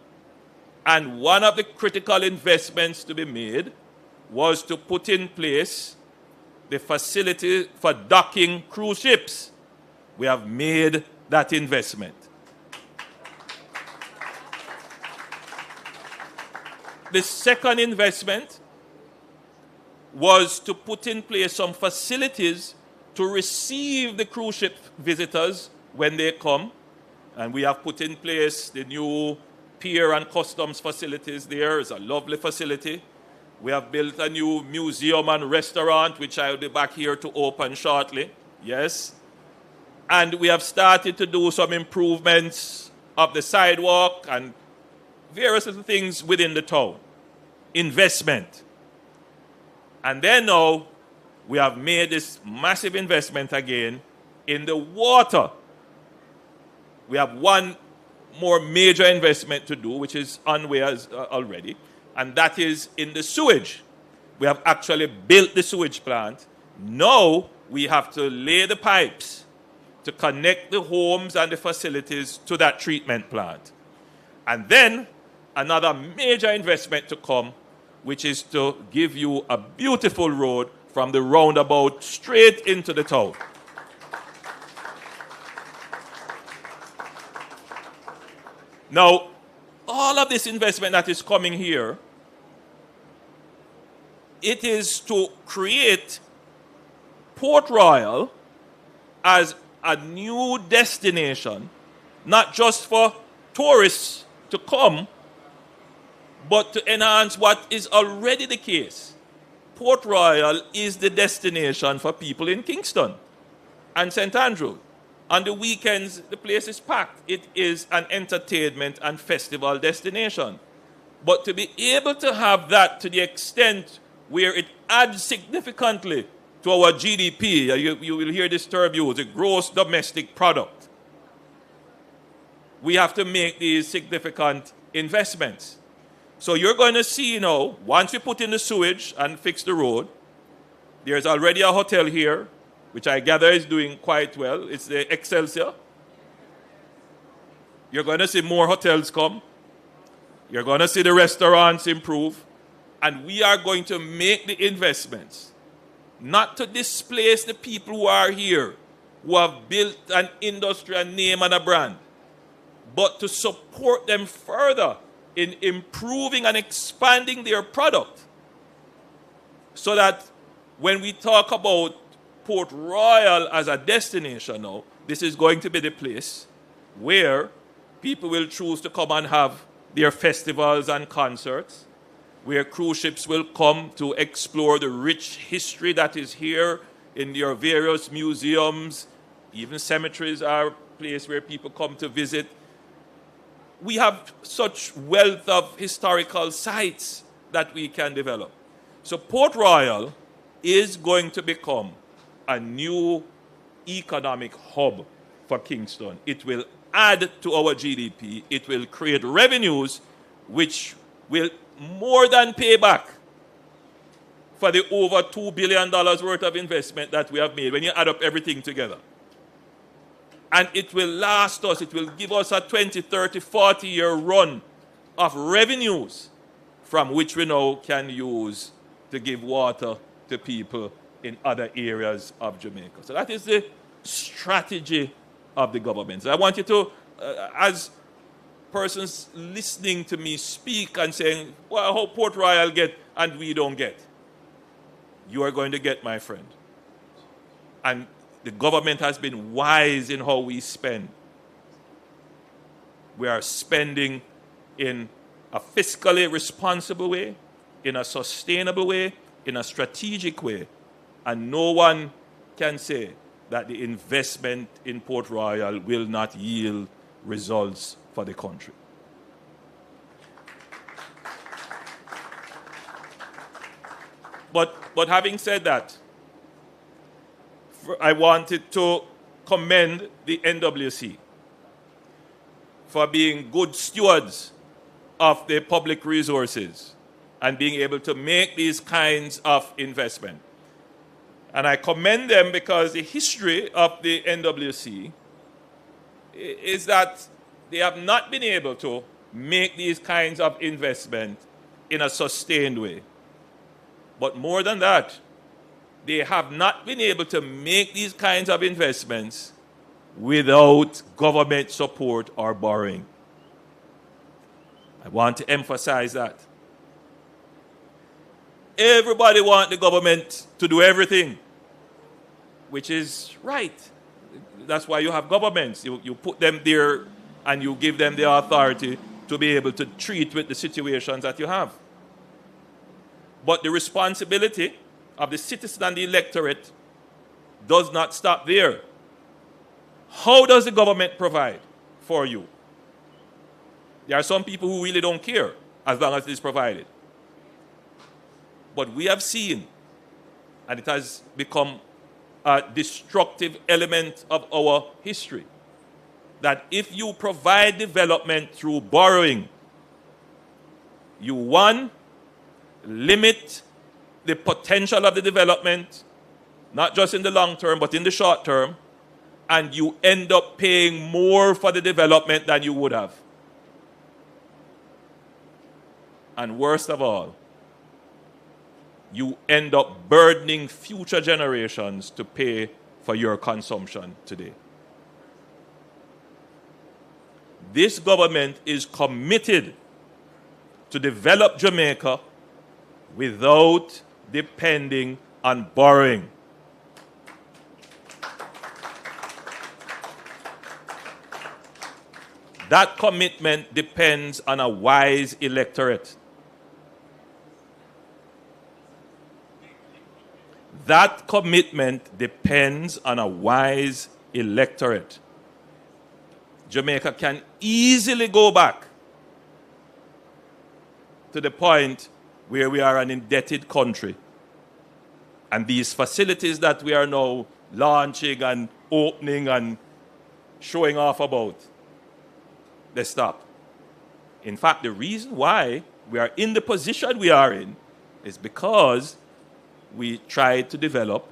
And one of the critical investments to be made was to put in place the facility for docking cruise ships. We have made that investment. The second investment was to put in place some facilities to receive the cruise ship visitors when they come. And we have put in place the new pier and customs facilities there. It's a lovely facility. We have built a new museum and restaurant, which I will be back here to open shortly. Yes. And we have started to do some improvements of the sidewalk and various little things within the town. Investment. And then now, we have made this massive investment again in the water. We have one more major investment to do, which is on way already, and that is in the sewage. We have actually built the sewage plant. Now we have to lay the pipes to connect the homes and the facilities to that treatment plant. And then another major investment to come, which is to give you a beautiful road from the roundabout straight into the town. Now, all of this investment that is coming here, it is to create Port Royal as a new destination, not just for tourists to come, but to enhance what is already the case. Port Royal is the destination for people in Kingston and St. Andrew. On the weekends, the place is packed. It is an entertainment and festival destination. But to be able to have that to the extent where it adds significantly to our GDP, you will hear this term used, the gross domestic product. We have to make these significant investments. So you're going to see now, once we put in the sewage and fix the road, there's already a hotel here, which I gather is doing quite well. It's the Excelsior. You're going to see more hotels come. You're going to see the restaurants improve. And we are going to make the investments, not to displace the people who are here, who have built an industry, a name, and a brand, but to support them further in improving and expanding their product, so that when we talk about Port Royal as a destination now, this is going to be the place where people will choose to come and have their festivals and concerts, where cruise ships will come to explore the rich history that is here in your various museums. Even cemeteries are a place where people come to visit. We have such wealth of historical sites that we can develop. So Port Royal is going to become a new economic hub for Kingston. It will add to our GDP. It will create revenues which will more than pay back for the over $2 billion worth of investment that we have made when you add up everything together. And it will last us, it will give us a 20, 30, 40-year run of revenues from which we now can use to give water to people in other areas of Jamaica. So that is the strategy of the government. So I want you to, as persons listening to me speak and saying, well, how Port Royal get and we don't get. You are going to get, my friend. And the government has been wise in how we spend. We are spending in a fiscally responsible way, in a sustainable way, in a strategic way. And no one can say that the investment in Port Royal will not yield results for the country. But having said that, I wanted to commend the NWC for being good stewards of the public resources and being able to make these kinds of investment. And I commend them because the history of the NWC is that they have not been able to make these kinds of investment in a sustained way. But more than that, they have not been able to make these kinds of investments without government support or borrowing. I want to emphasize that. Everybody wants the government to do everything, which is right. That's why you have governments. You put them there and you give them the authority to be able to treat with the situations that you have. But the responsibility of the citizen and the electorate does not stop there. How does the government provide for you? There are some people who really don't care as long as it is provided. But we have seen, and it has become a destructive element of our history, that if you provide development through borrowing, you, one, limit the potential of the development, not just in the long term, but in the short term, and you end up paying more for the development than you would have. And worst of all, you end up burdening future generations to pay for your consumption today. This government is committed to develop Jamaica without depending on borrowing. That commitment depends on a wise electorate. That commitment depends on a wise electorate. Jamaica can easily go back to the point where we are an indebted country. And these facilities that we are now launching and opening and showing off about, they stop. In fact, the reason why we are in the position we are in is because we tried to develop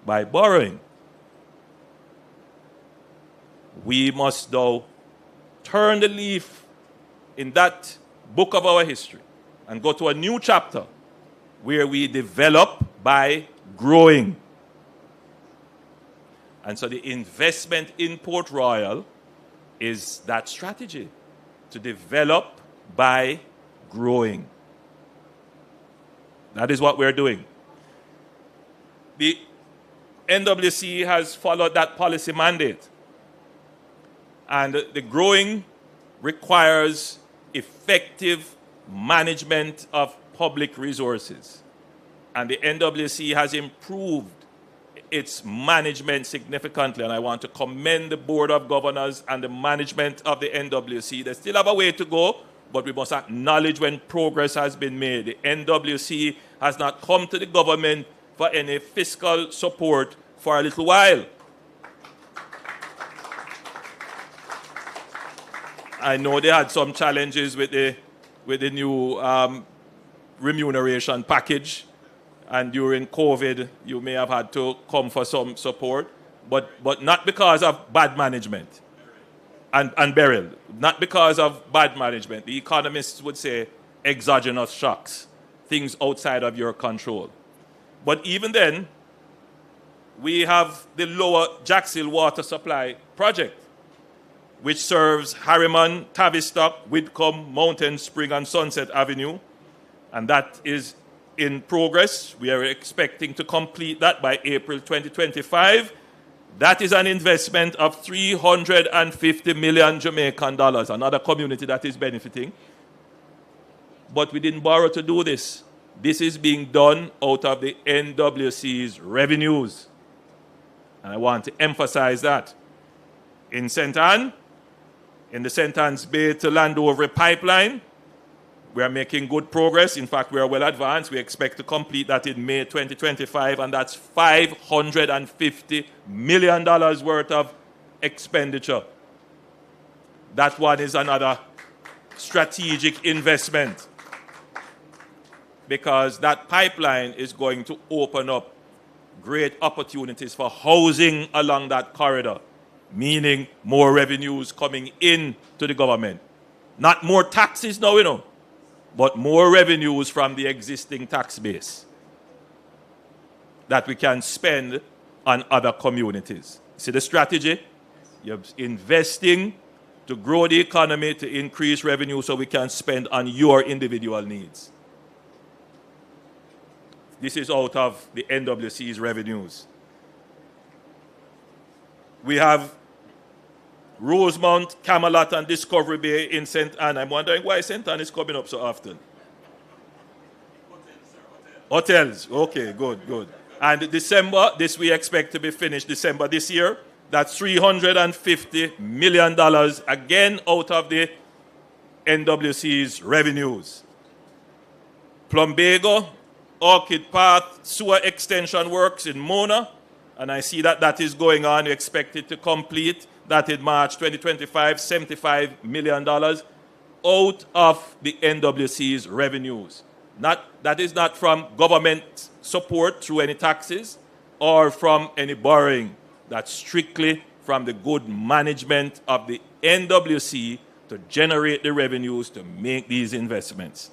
by borrowing. We must now turn the leaf in that book of our history and go to a new chapter where we develop by growing. And so the investment in Port Royal is that strategy, to develop by growing. That is what we're doing. The NWC has followed that policy mandate. And the growing requires effective management of public resources. And the NWC has improved its management significantly, and I want to commend the Board of Governors and the management of the NWC. They still have a way to go, but we must acknowledge when progress has been made. The NWC has not come to the government for any fiscal support for a little while. I know they had some challenges with the new remuneration package, and during COVID, you may have had to come for some support, but not because of bad management and burial, not because of bad management. The economists would say exogenous shocks, things outside of your control. But even then, we have the Lower Jackshill Water Supply Project, which serves Harriman, Tavistock, Whitcomb, Mountain Spring, and Sunset Avenue. And that is in progress. We are expecting to complete that by April 2025. That is an investment of 350 million Jamaican dollars, another community that is benefiting. But we didn't borrow to do this. This is being done out of the NWC's revenues. And I want to emphasize that. In St. Anne, in the St. Anne's Bay to Landover pipeline, we are making good progress. In fact, we are well advanced. We expect to complete that in May 2025, and that's $550 million worth of expenditure. That one is another strategic investment, because that pipeline is going to open up great opportunities for housing along that corridor, meaning more revenues coming in to the government. Not more taxes now, but more revenues from the existing tax base that we can spend on other communities. See the strategy? You're investing to grow the economy, to increase revenue so we can spend on your individual needs. This is out of the NWC's revenues. We have Rosemount, Camelot, and Discovery Bay in St. Anne. I'm wondering why St. Anne is coming up so often. Hotels. Okay, good. And December, this we expect to be finished December this year. That's $350 million, again out of the NWC's revenues. Plumbago, Orchid Path, sewer extension works in Mona, and I see that is going on. We expect it to complete that in March 2025, $75 million out of the NWC's revenues. That is not from government support through any taxes or from any borrowing. That's strictly from the good management of the NWC to generate the revenues to make these investments.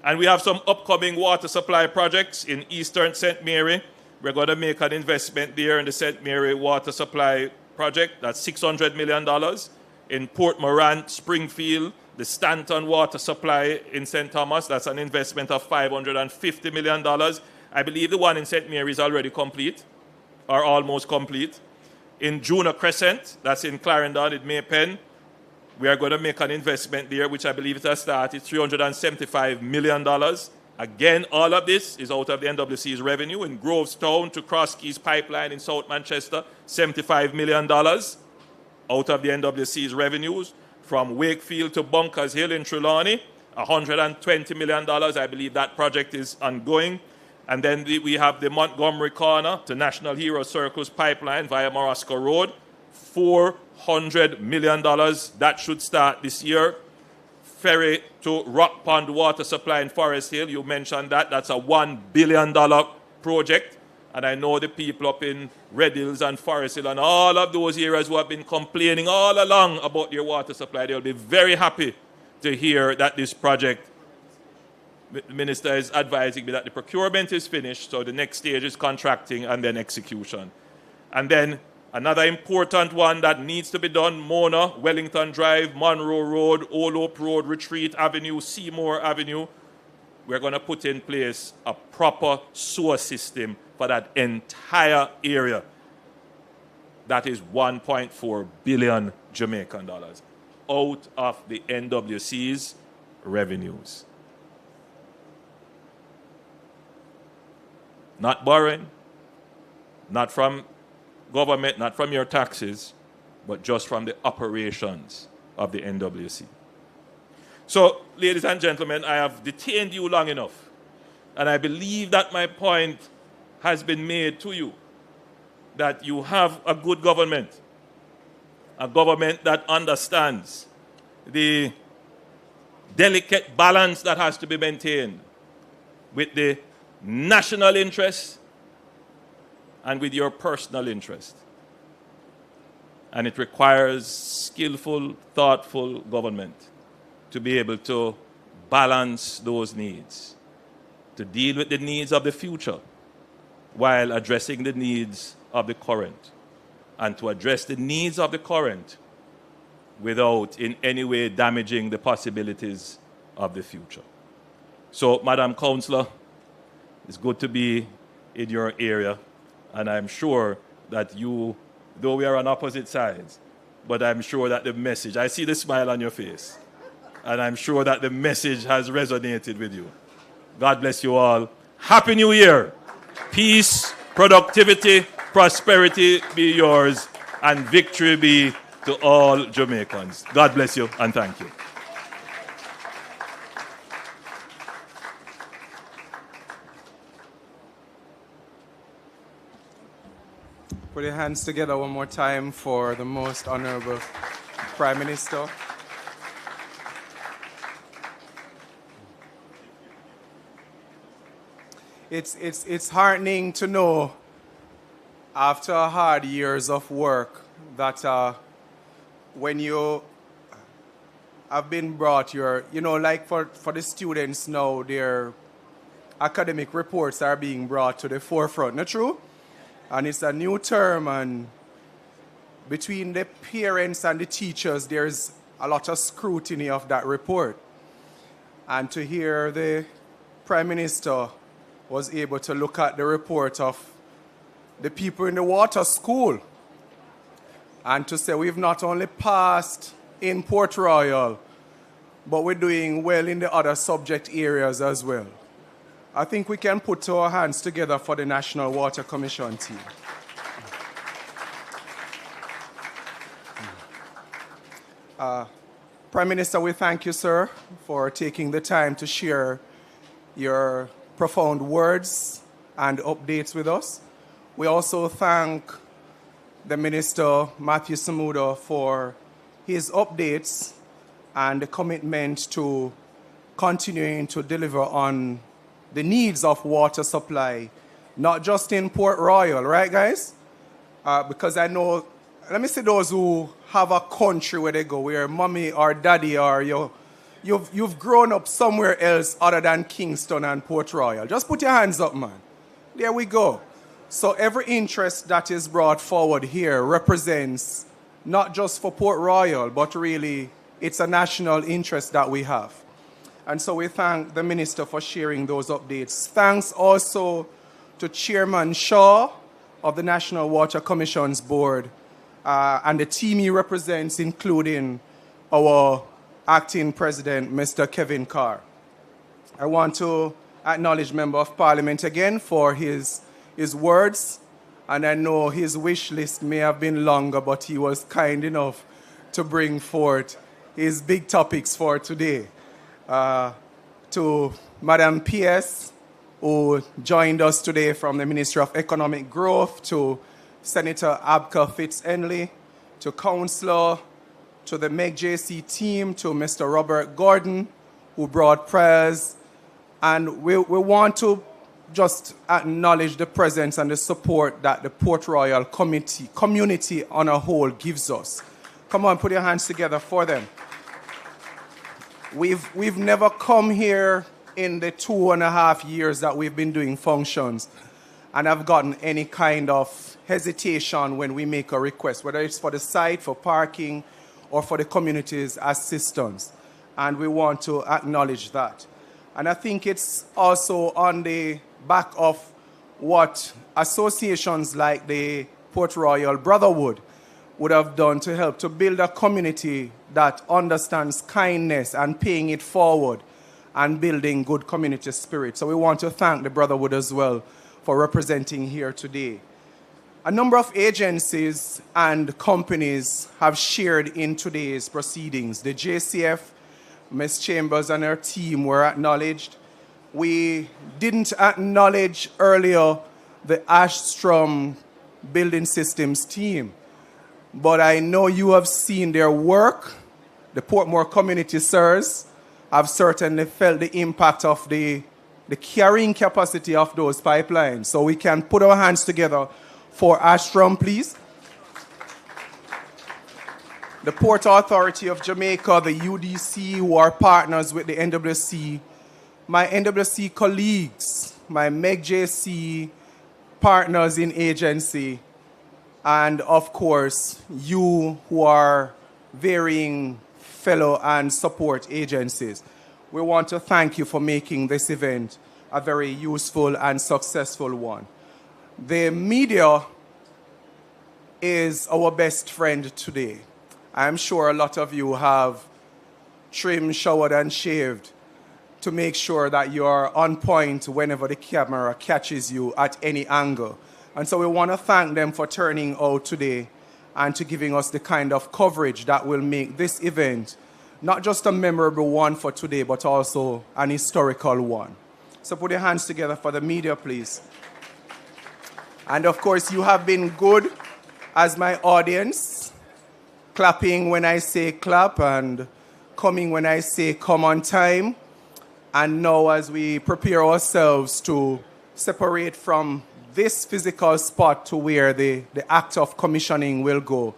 And we have some upcoming water supply projects in Eastern St. Mary. We're going to make an investment there in the St. Mary water supply project. That's $600 million. In Port Morant, Springfield, the Stanton water supply in St. Thomas, that's an investment of $550 million. I believe the one in St. Mary is already complete, or almost complete. In Juno Crescent, that's in Clarendon, in Maypen, we are going to make an investment there, which I believe it has started, $375 million. Again, all of this is out of the NWC's revenue. In Grovestown to Cross Keys Pipeline in South Manchester, $75 million out of the NWC's revenues. From Wakefield to Bunkers Hill in Trelawney, $120 million. I believe that project is ongoing. And then we have the Montgomery Corner to National Hero Circus Pipeline via Morosco Road, $400 million. That should start this year. Ferry to Rock Pond Water Supply in Forest Hill, you mentioned that. That's a $1 billion project. And I know the people up in Red Hills and Forest Hill and all of those areas who have been complaining all along about their water supply, they'll be very happy to hear that this project, the minister is advising me that the procurement is finished, so the next stage is contracting and then execution. And then another important one that needs to be done, Mona, Wellington Drive, Monroe Road, Olope Road, Retreat Avenue, Seymour Avenue. We're going to put in place a proper sewer system for that entire area. That is 1.4 billion Jamaican dollars out of the NWC's revenues. Not borrowing, not from government, not from your taxes, but just from the operations of the NWC. So, ladies and gentlemen, I have detained you long enough, and I believe that my point has been made to you, that you have a good government, a government that understands the delicate balance that has to be maintained with the national interest and with your personal interest. And it requires skillful, thoughtful government to be able to balance those needs, to deal with the needs of the future while addressing the needs of the current, and to address the needs of the current without in any way damaging the possibilities of the future. So, Madam Councillor, it's good to be in your area, and I'm sure that you, though we are on opposite sides, but I'm sure that the message, I see the smile on your face, and I'm sure that the message has resonated with you. God bless you all. Happy New Year. Peace, productivity, prosperity be yours, and victory be to all Jamaicans. God bless you, and thank you. Put your hands together one more time for the Most Honorable Prime Minister. It's heartening to know, after hard years of work, that when you have been brought like for the students now, their academic reports are being brought to the forefront. Not true? And it's a new term, and between the parents and the teachers, there's a lot of scrutiny of that report. And to hear the Prime Minister was able to look at the report of the people in the water school and to say we've not only passed in Port Royal, but we're doing well in the other subject areas as well. I think we can put our hands together for the National Water Commission team. Prime Minister, we thank you, sir, for taking the time to share your profound words and updates with us. We also thank the Minister, Matthew Samuda, for his updates and the commitment to continuing to deliver on the needs of water supply, not just in Port Royal, right, guys? Because I know, let me say those who have a country where they go, where mommy or daddy or you've grown up somewhere else other than Kingston and Port Royal. Just put your hands up, man. There we go. So every interest that is brought forward here represents not just for Port Royal, but really it's a national interest that we have. And so we thank the Minister for sharing those updates. Thanks also to Chairman Shaw of the National Water Commission's Board and the team he represents, including our Acting President, Mr. Kevin Carr. I want to acknowledge Member of Parliament again for his words, and I know his wish list may have been longer, but he was kind enough to bring forth his big topics for today. To Madam P.S., who joined us today from the Ministry of Economic Growth, to Senator Abka Fitz-Henley, to Councillor, to the MEG-JC team, to Mr. Robert Gordon, who brought prayers. And we want to just acknowledge the presence and the support that the Port Royal community on a whole gives us. Come on, put your hands together for them. We've never come here in the 2.5 years that we've been doing functions and have gotten any kind of hesitation when we make a request, whether it's for the site, for parking, or for the community's assistance. And we want to acknowledge that. And I think it's also on the back of what associations like the Port Royal Brotherhood would have done to help to build a community that understands kindness and paying it forward and building good community spirit. So we want to thank the Brotherhood as well for representing here today. A number of agencies and companies have shared in today's proceedings. The JCF, Ms. Chambers and her team were acknowledged. We didn't acknowledge earlier the Ashstrom Building Systems team, but I know you have seen their work. The Portmore community sirs have certainly felt the impact of the carrying capacity of those pipelines. So we can put our hands together for Ashstrom, please. The Port Authority of Jamaica, the UDC, who are partners with the NWC, my NWC colleagues, my MEGJC partners in agency, and of course, you who are varying fellow and support agencies. We want to thank you for making this event a very useful and successful one. The media is our best friend today. I'm sure a lot of you have trimmed, showered, and shaved to make sure that you are on point whenever the camera catches you at any angle. And so we want to thank them for turning out today and to giving us the kind of coverage that will make this event not just a memorable one for today, but also an historical one. So put your hands together for the media, please. And of course, you have been good as my audience, clapping when I say clap and coming when I say come on time. And now as we prepare ourselves to separate from this physical spot to where the act of commissioning will go,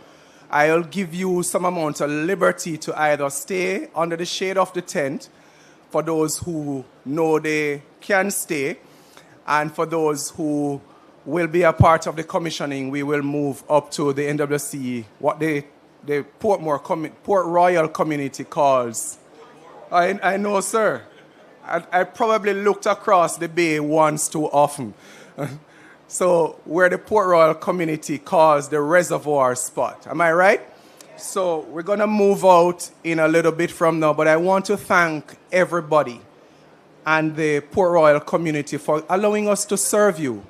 I'll give you some amount of liberty to either stay under the shade of the tent for those who know they can stay, and for those who will be a part of the commissioning, we will move up to the NWC, what the Port Royal community calls. I know, sir. I probably looked across the bay once too often. So where the Port Royal community calls the reservoir spot. Am I right? So we're going to move out in a little bit from now, but I want to thank everybody and the Port Royal community for allowing us to serve you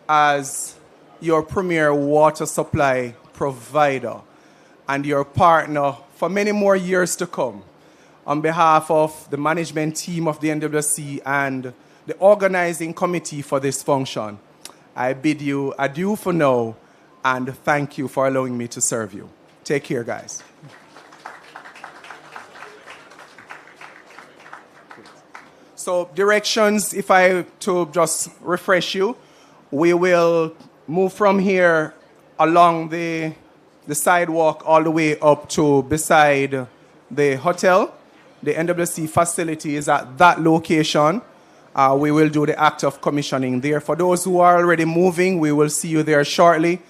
as your premier water supply provider and your partner for many more years to come. On behalf of the management team of the NWC and the organizing committee for this function, I bid you adieu for now and thank you for allowing me to serve you. Take care, guys. So directions, if I to just refresh you, we will move from here along the sidewalk all the way up to beside the hotel. The NWC facility is at that location. We will do the act of commissioning there. For those who are already moving, we will see you there shortly.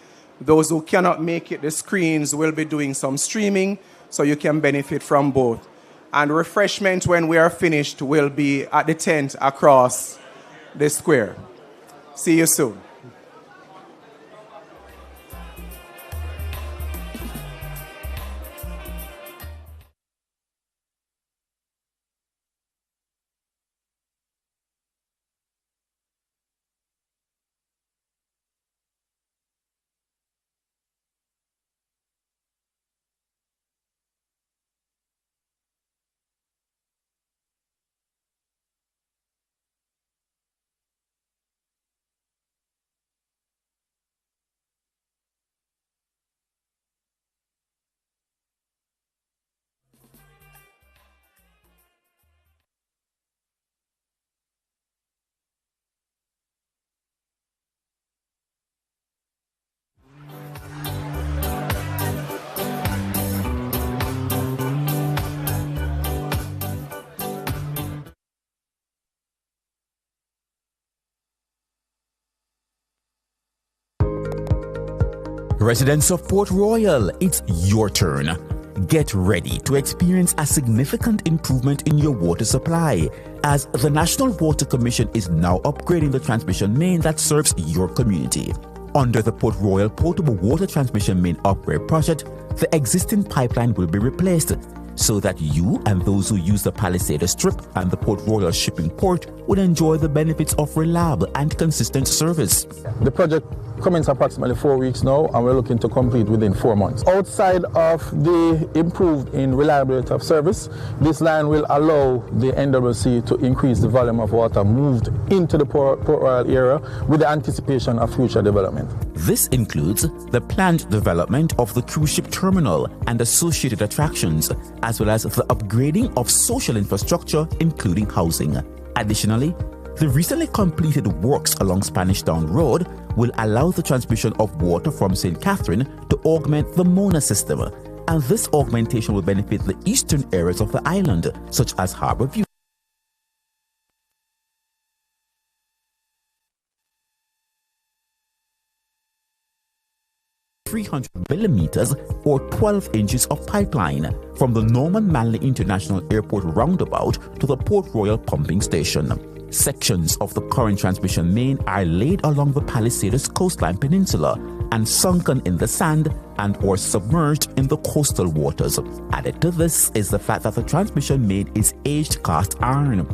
Those who cannot make it, the screens will be doing some streaming, so you can benefit from both. And refreshment when we are finished will be at the tent across the square. See you soon. Residents of Port Royal, it's your turn. Get ready to experience a significant improvement in your water supply as the National Water Commission is now upgrading the transmission main that serves your community. Under the Port Royal Potable Water Transmission Main Upgrade Project, the existing pipeline will be replaced so that you and those who use the Palisades Strip and the Port Royal Shipping Port will enjoy the benefits of reliable and consistent service. The project commenced approximately 4 weeks now, and we're looking to complete within 4 months. Outside of the improved in reliability of service, this line will allow the NWC to increase the volume of water moved into the Port Royal area with the anticipation of future development. This includes the planned development of the cruise ship terminal and associated attractions, as well as the upgrading of social infrastructure, including housing. Additionally, the recently completed works along Spanish Town Road will allow the transmission of water from St. Catherine to augment the Mona system, and this augmentation will benefit the eastern areas of the island, such as Harbour View. $300 or 12 inches of pipeline from the Norman Manley International Airport roundabout to the Port Royal pumping station. Sections of the current transmission main are laid along the Palisades coastline peninsula and sunken in the sand and or submerged in the coastal waters. Added to this is the fact that the transmission main is aged cast iron.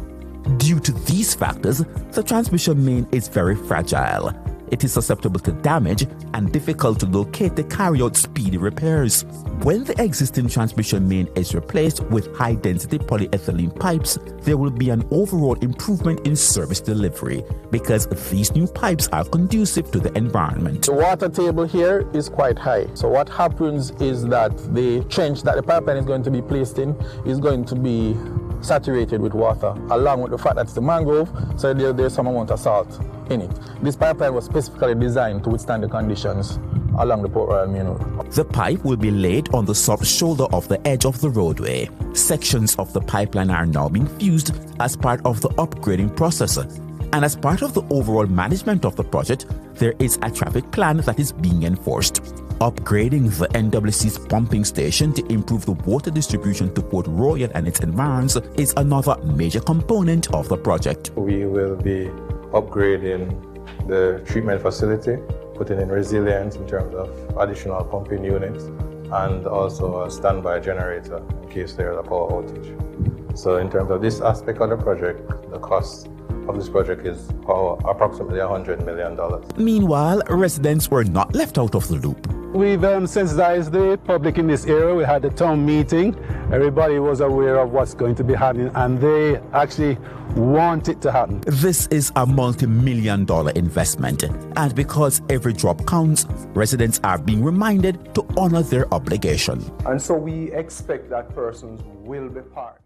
Due to these factors, the transmission main is very fragile. It is susceptible to damage and difficult to locate to carry out speedy repairs. When the existing transmission main is replaced with high-density polyethylene pipes, there will be an overall improvement in service delivery because these new pipes are conducive to the environment. The water table here is quite high. So what happens is that the trench that the pipeline is going to be placed in is going to be saturated with water, along with the fact that it's a mangrove, so there's some amount of salt in it. This pipeline was specifically designed to withstand the conditions along the Port Royal Main Road. The pipe will be laid on the soft shoulder of the edge of the roadway. Sections of the pipeline are now being fused as part of the upgrading process. And as part of the overall management of the project, there is a traffic plan that is being enforced. Upgrading the NWC's pumping station to improve the water distribution to Port Royal and its environs is another major component of the project. We will be upgrading the treatment facility, putting in resilience in terms of additional pumping units and also a standby generator in case there is a power outage. So in terms of this aspect of the project, the cost of this project is approximately $100 million. Meanwhile, residents were not left out of the loop. We've sensitized the public in this area. We had a town meeting. Everybody was aware of what's going to be happening, and they actually want it to happen. This is a multi-million-dollar investment, and because every drop counts, residents are being reminded to honor their obligation. And so we expect that persons will be partnering.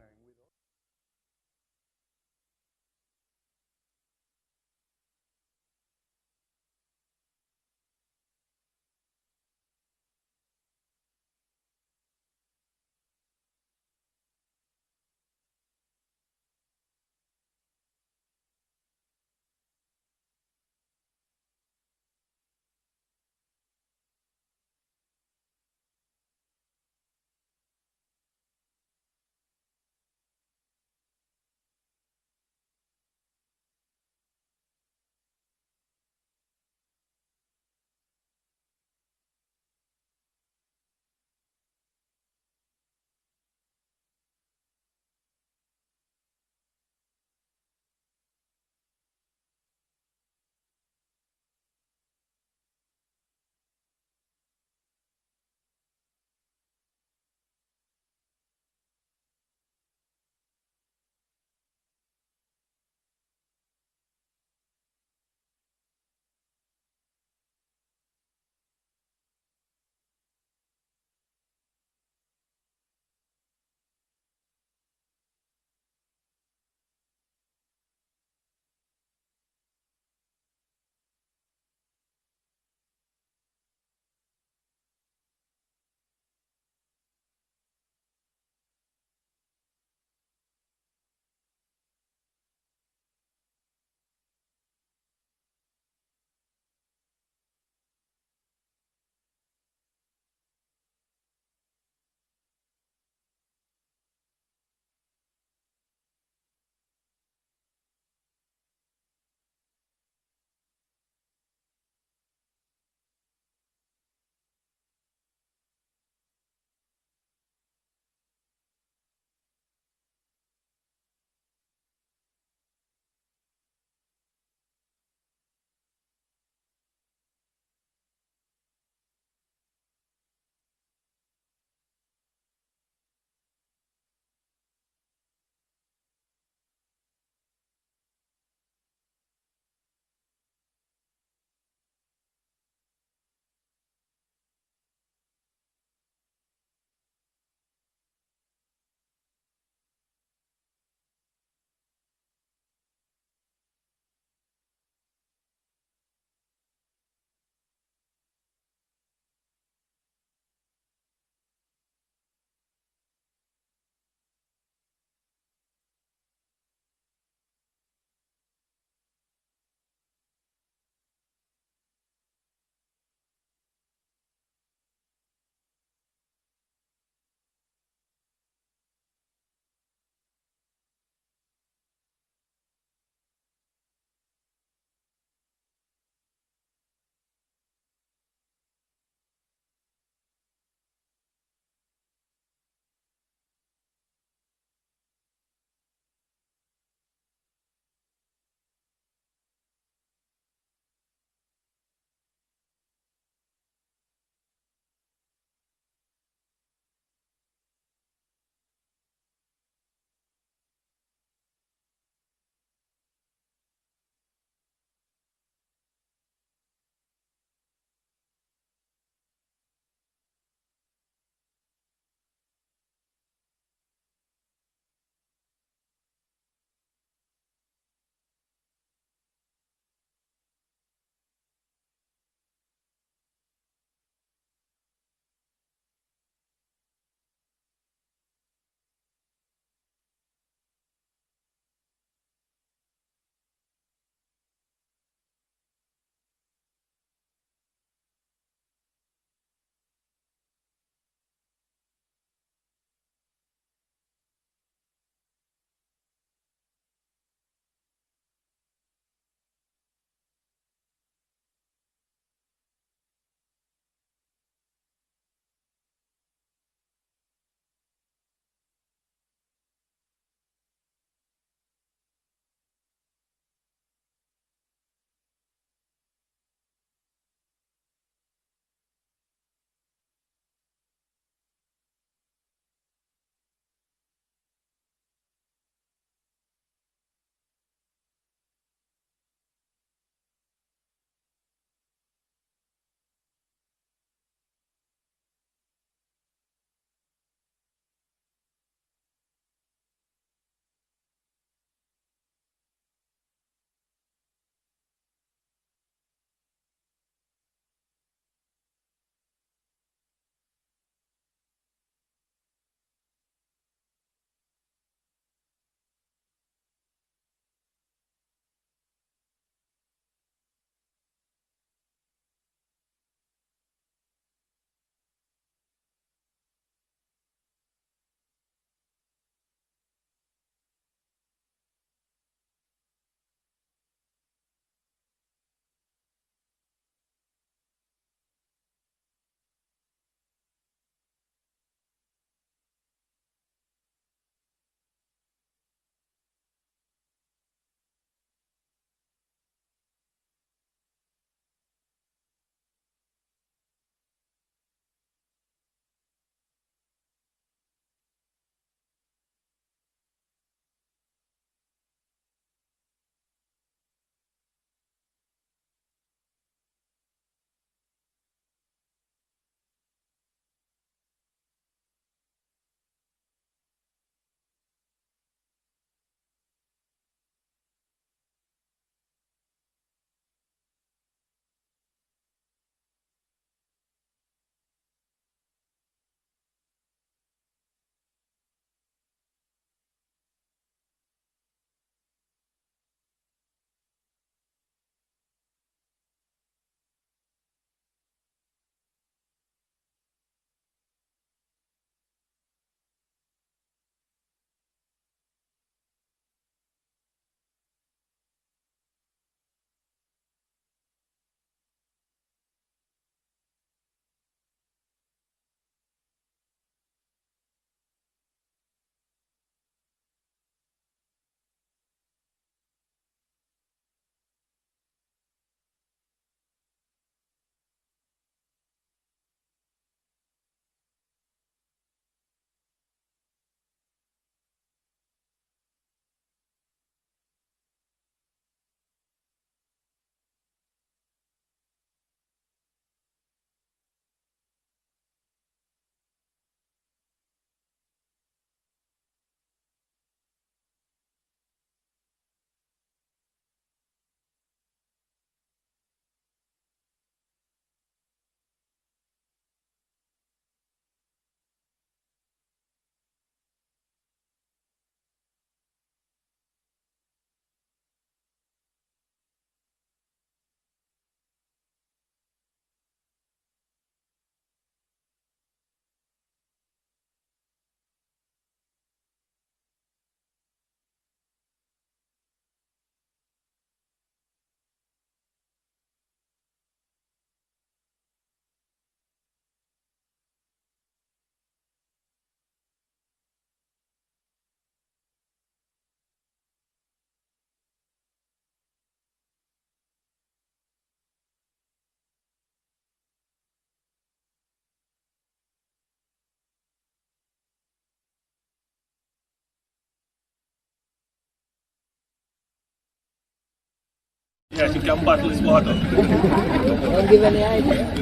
She can bottle this water. Don't give any idea.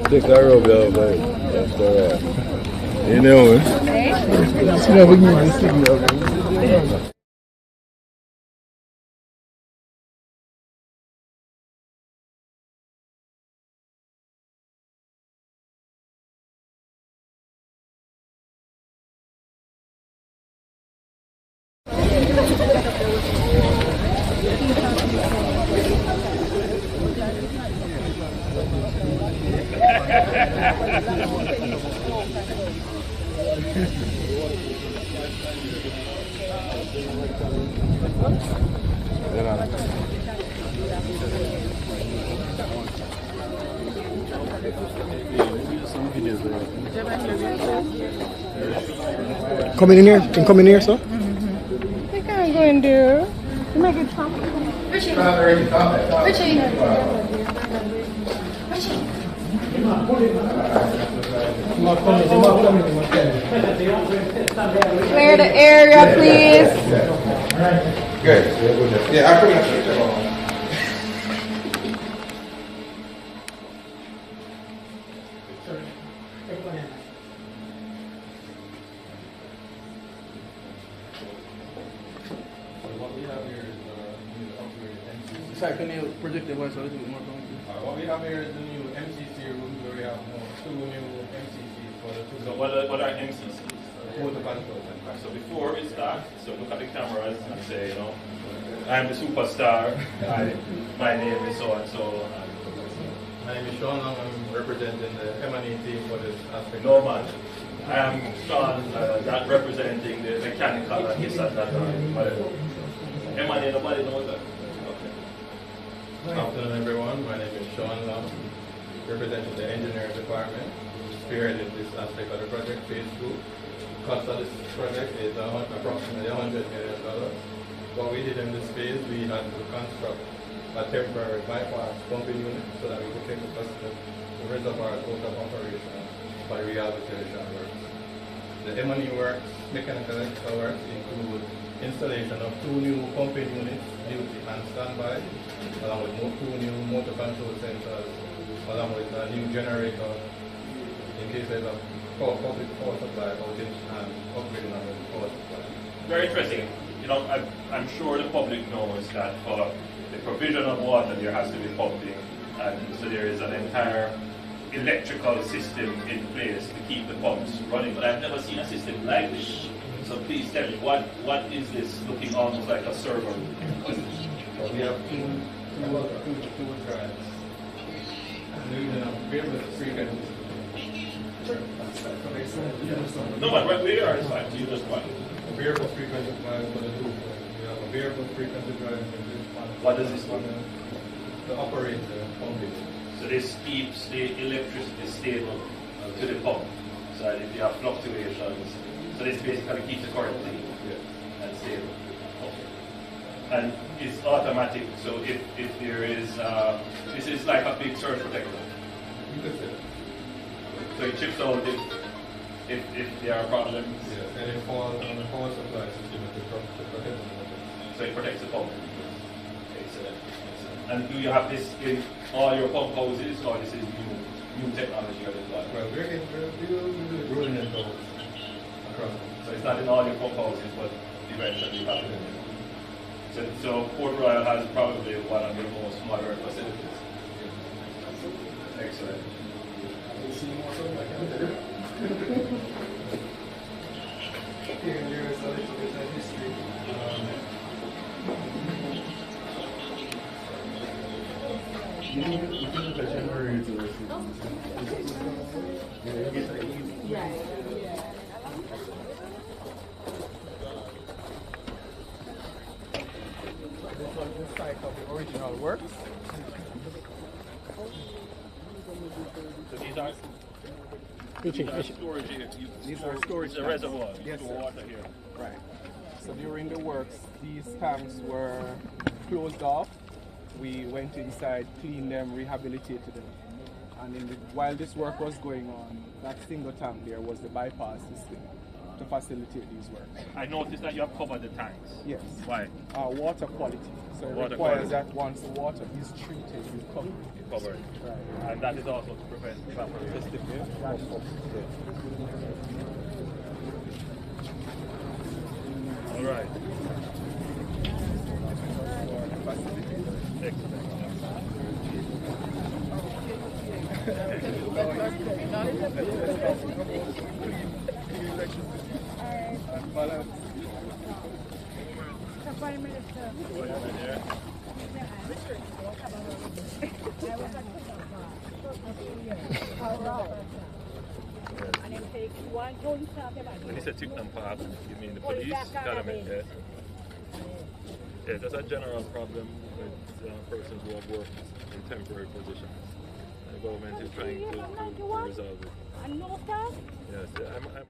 Take that rub out, man. That's alright. You know it. Coming in here? Can come in here, sir? We can't go in there. You make it come. Richie. Richie. Clear the area, please. Good. Yeah, I pretty much. Sorry, can you project the voice a little bit more? What we have here is the new MCC rooms where we have two new MCCs for the two. So what are MCCs? Motor control. So before we start, so look at the cameras and say, you know, I'm the superstar. My name is so and so. My name is Sean. I'm representing the M&E team for this aspect. No man. I am Sean, not representing the mechanical and this and that. Whatever. M&E, nobody knows that. Good afternoon, everyone. My name is Sean Lam, representing the engineering department, spearheading this aspect of the project, phase 2. The cost of this project is approximately $100 million. What we did in this phase, we had to construct a temporary bypass pumping unit so that we could take the reservoir out of operation by rehabilitation works. The M&E works, mechanical electrical works include installation of 2 new pumping units, duty and standby, along with 2 new motor control sensors, along with a new generator in case there's a public power supply outage and upgrading of the power supply. Very interesting. You know, I'm sure the public knows that for the provision of water there has to be pumping, and so there is an entire electrical system in place to keep the pumps running. But I've never seen a system like this. So please tell me, what is this looking almost like a server? We have two drives. Using a variable frequency. No, but where you are is fine. You just one. A variable frequency drive for the two. We have a variable frequency drive in this one. What does this one? To operate the pumping. So this keeps the electricity stable to the pump. So that if you have fluctuations, so this basically keeps the current clean and stable. Okay. And it's automatic, so if there is, this is like a big surge protector. So it chips out if there are problems. Yes, and it falls on the power supply system to protect the motor. So it protects the pump. Excellent. And do you have this in all your pump houses, or this is new technology you're deploying? Well, we're rolling it out across. So it's not in all your pump houses, but eventually you have it. So Port Royal has probably one of the most modern facilities. Excellent. Here is a little bit of history. This was the site of the original works. So these are storage here. These are storage tanks. Reservoir. Yes, store water here. Right. So during the works, these tanks were closed off. We went inside, cleaned them, rehabilitated them. And while this work was going on, that single tank there was the bypass system to facilitate these works. I noticed that you have covered the tanks. Yes. Why? Water quality. So it Water requires quality. that once the water is treated, you cover it. You cover it. Right. And that is also to prevent evaporation. All right. Excellent. When you say Ticknam Park, you mean the police academy? Yes. Yeah, that's a general problem with persons who have worked in temporary positions. The government is trying to resolve it. Yes,